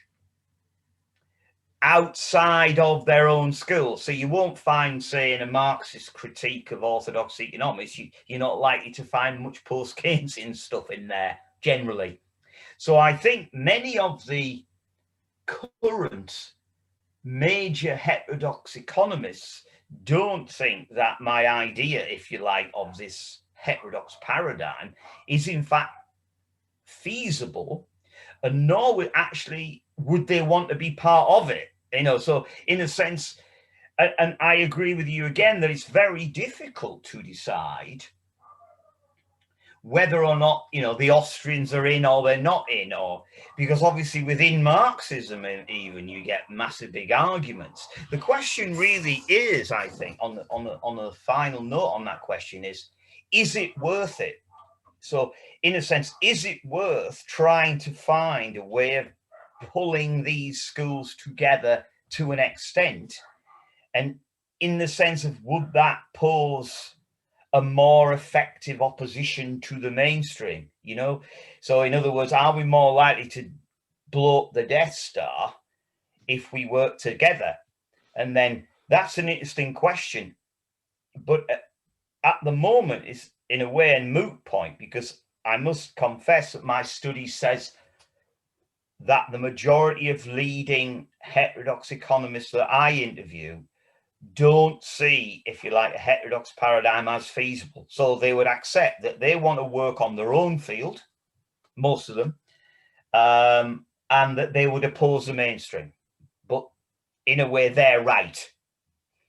outside of their own school. So you won't find, say, in a Marxist critique of orthodox economics, you're not likely to find much post-Keynesian stuff in there generally. So I think many of the current major heterodox economists don't think that my idea, if you like, of this heterodox paradigm is in fact feasible, and nor would they want to be part of it, you know. So in a sense, and I agree with you again that it's very difficult to decide whether or not, you know, the Austrians are in or they're not in, or because obviously within Marxism even you get massive big arguments. The question really is, I think, on the final note on that question is it worth it? So in a sense, is it worth trying to find a way of pulling these schools together to an extent? And in the sense of, would that pose a more effective opposition to the mainstream, you know? So in other words, are we more likely to blow up the Death Star if we work together? And then that's an interesting question. But at the moment, it's in a way a moot point, because I must confess that my study says that the majority of leading heterodox economists that I interview don't see, if you like, a heterodox paradigm as feasible. So they would accept that they want to work on their own field, most of them, and that they would oppose the mainstream. But in a way, they're right.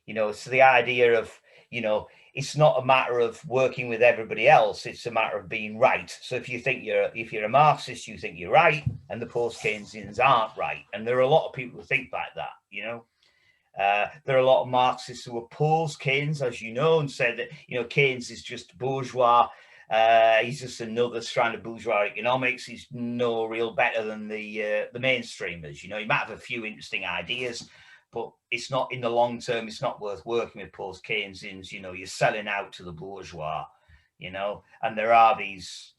You know, it's the idea of, you know, it's not a matter of working with everybody else. It's a matter of being right. So if you're a Marxist, you think you're right, and the post-Keynesians aren't right. And there are a lot of people who think like that, you know. There are a lot of Marxists who oppose Keynes, as you know, and said that, you know, Keynes is just bourgeois. He's just another strand of bourgeois economics. He's no real better than the mainstreamers. You know, he might have a few interesting ideas, but it's not, in the long term, it's not worth working with post-Keynesians. You know, you're selling out to the bourgeois, you know. And there are these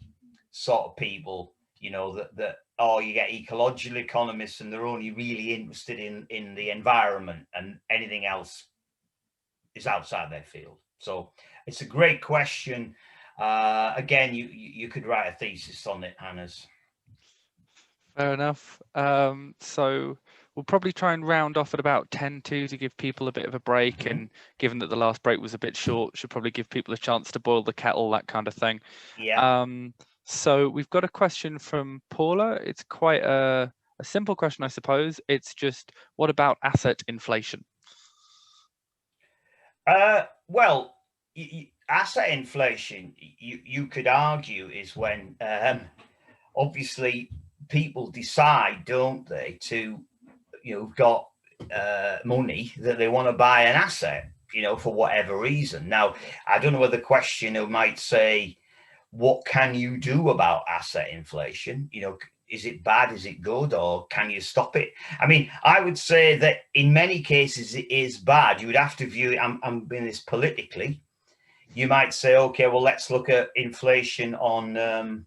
sort of people, you know, that or you get ecological economists, and they're only really interested in the environment, and anything else is outside their field. So it's a great question. Again, you could write a thesis on it, Hannes. Fair enough. So we'll probably try and round off at about 10:02 to give people a bit of a break. Mm-hmm. And given that the last break was a bit short, should probably give people a chance to boil the kettle, that kind of thing. Yeah. So we've got a question from Paula. It's quite a simple question, I suppose. It's just, what about asset inflation? Well, asset inflation, you could argue, is when obviously people decide, don't they, to, you know, got money that they want to buy an asset, you know, for whatever reason. Now, I don't know whether the questioner might say, what can you do about asset inflation? You know, Is it bad? Is it good? Or can you stop it? I mean, I would say that in many cases it is bad. You would have to view it, I'm doing this politically. You might say, okay, well, let's look at inflation on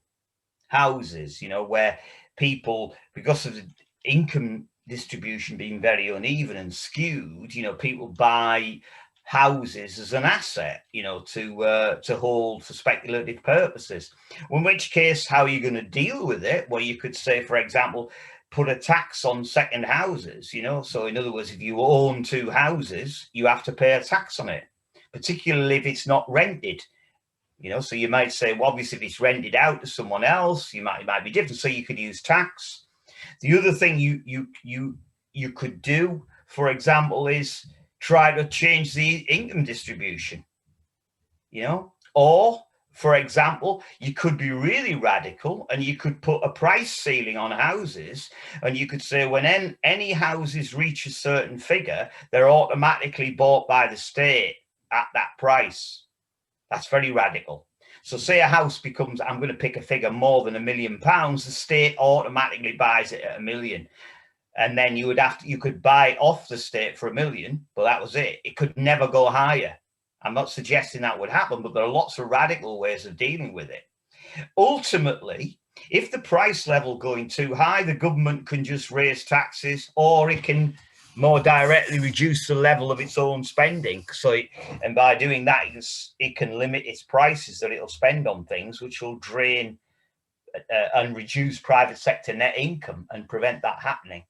houses, you know, where people, because of the income distribution being very uneven and skewed, you know, people buy houses as an asset, you know, to hold for speculative purposes. In which case, how are you going to deal with it? Well, you could say, for example, put a tax on second houses, you know. So in other words, if you own two houses, you have to pay a tax on it, particularly if it's not rented. You know, so you might say, well, obviously, if it's rented out to someone else, it might be different. So you could use tax. The other thing you could do, for example, is try to change the income distribution. You know, or for example, you could be really radical and you could put a price ceiling on houses, and you could say when any houses reach a certain figure, they're automatically bought by the state at that price. That's very radical. So say a house becomes, I'm going to pick a figure, more than £1 million, the state automatically buys it at £1 million. And then you could buy it off the state for £1 million, but that was it. It could never go higher. I'm not suggesting that would happen, but there are lots of radical ways of dealing with it. Ultimately, if the price level going too high, the government can just raise taxes, or it can more directly reduce the level of its own spending. And by doing that, it can limit its prices that it'll spend on things, which will drain and reduce private sector net income and prevent that happening.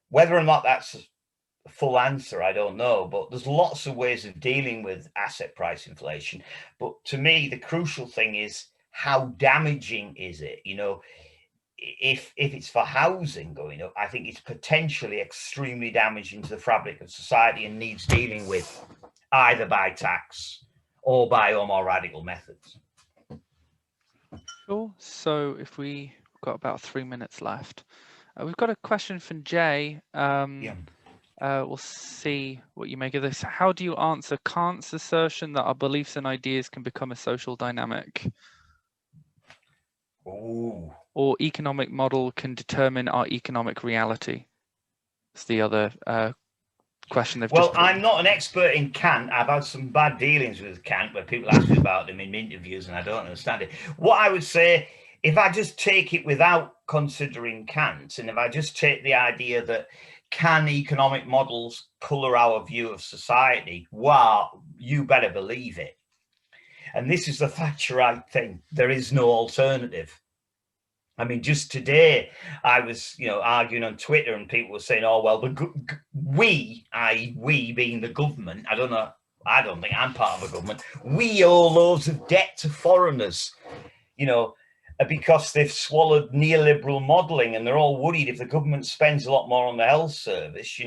Whether or not that's a full answer, I don't know, but there's lots of ways of dealing with asset price inflation. But to me, the crucial thing is, how damaging is it? You know, if it's for housing going up, I think it's potentially extremely damaging to the fabric of society and needs dealing with either by tax or by more radical methods. Sure. So if we've got about 3 minutes left, we've got a question from Jay. We'll see what you make of this. How do you answer Kant's assertion that our beliefs and ideas can become a social dynamic? Ooh. Or economic model can determine our economic reality? It's the other question they've just put. I'm not an expert in Kant. I've had some bad dealings with Kant where people ask me about them in interviews and I don't understand it. What I would say, if I just take it without considering Kant, and if I just take the idea that can economic models colour our view of society, well, you better believe it. And this is the Thatcherite thing. There is no alternative. I mean, just today, I was, arguing on Twitter, and people were saying, "Oh, well, we, i.e., we being the government, I don't think I'm part of a government. We owe loads of debt to foreigners, because they've swallowed neoliberal modelling, and they're all worried if the government spends a lot more on the health service,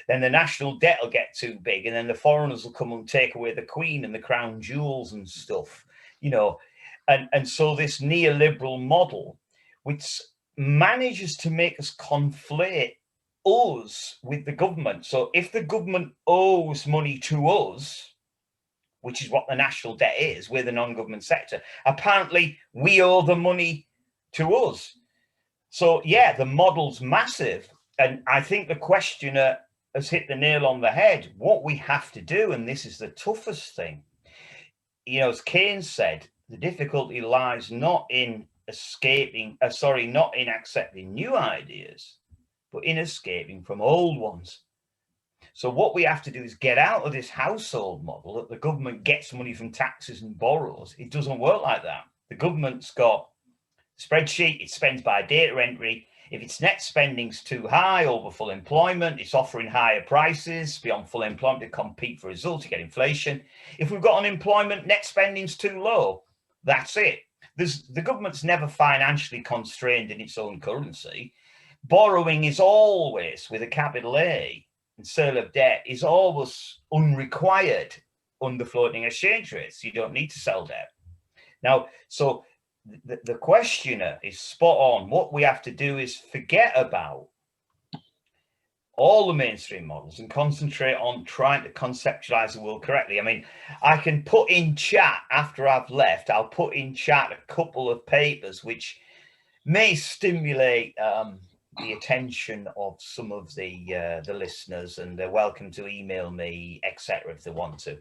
then the national debt will get too big, and then the foreigners will come and take away the Queen and the crown jewels and stuff, and so this neoliberal model, which manages to make us conflate us with the government. So if the government owes money to us, which is what the national debt is, we're the non-government sector, apparently we owe the money to us. So yeah, the model's massive. And I think the questioner has hit the nail on the head. What we have to do, and this is the toughest thing, as Keynes said, the difficulty lies not in not in accepting new ideas, but in escaping from old ones. So what we have to do is get out of this household model that the government gets money from taxes and borrows. It doesn't work like that. The government's got a spreadsheet, it spends by data entry. If its net spending's too high over full employment, it's offering higher prices beyond full employment to compete for results, you get inflation. If we've got unemployment, net spending's too low. That's it. The government's never financially constrained in its own currency. Borrowing is always, with a capital A, and sale of debt is always unrequired under floating exchange rates. You don't need to sell debt. Now, so the questioner is spot on. What we have to do is forget about all the mainstream models and concentrate on trying to conceptualize the world correctly. I mean, I can put in chat after I've left, I'll put in chat a couple of papers which may stimulate the attention of some of the listeners, and they're welcome to email me, etc., if they want to.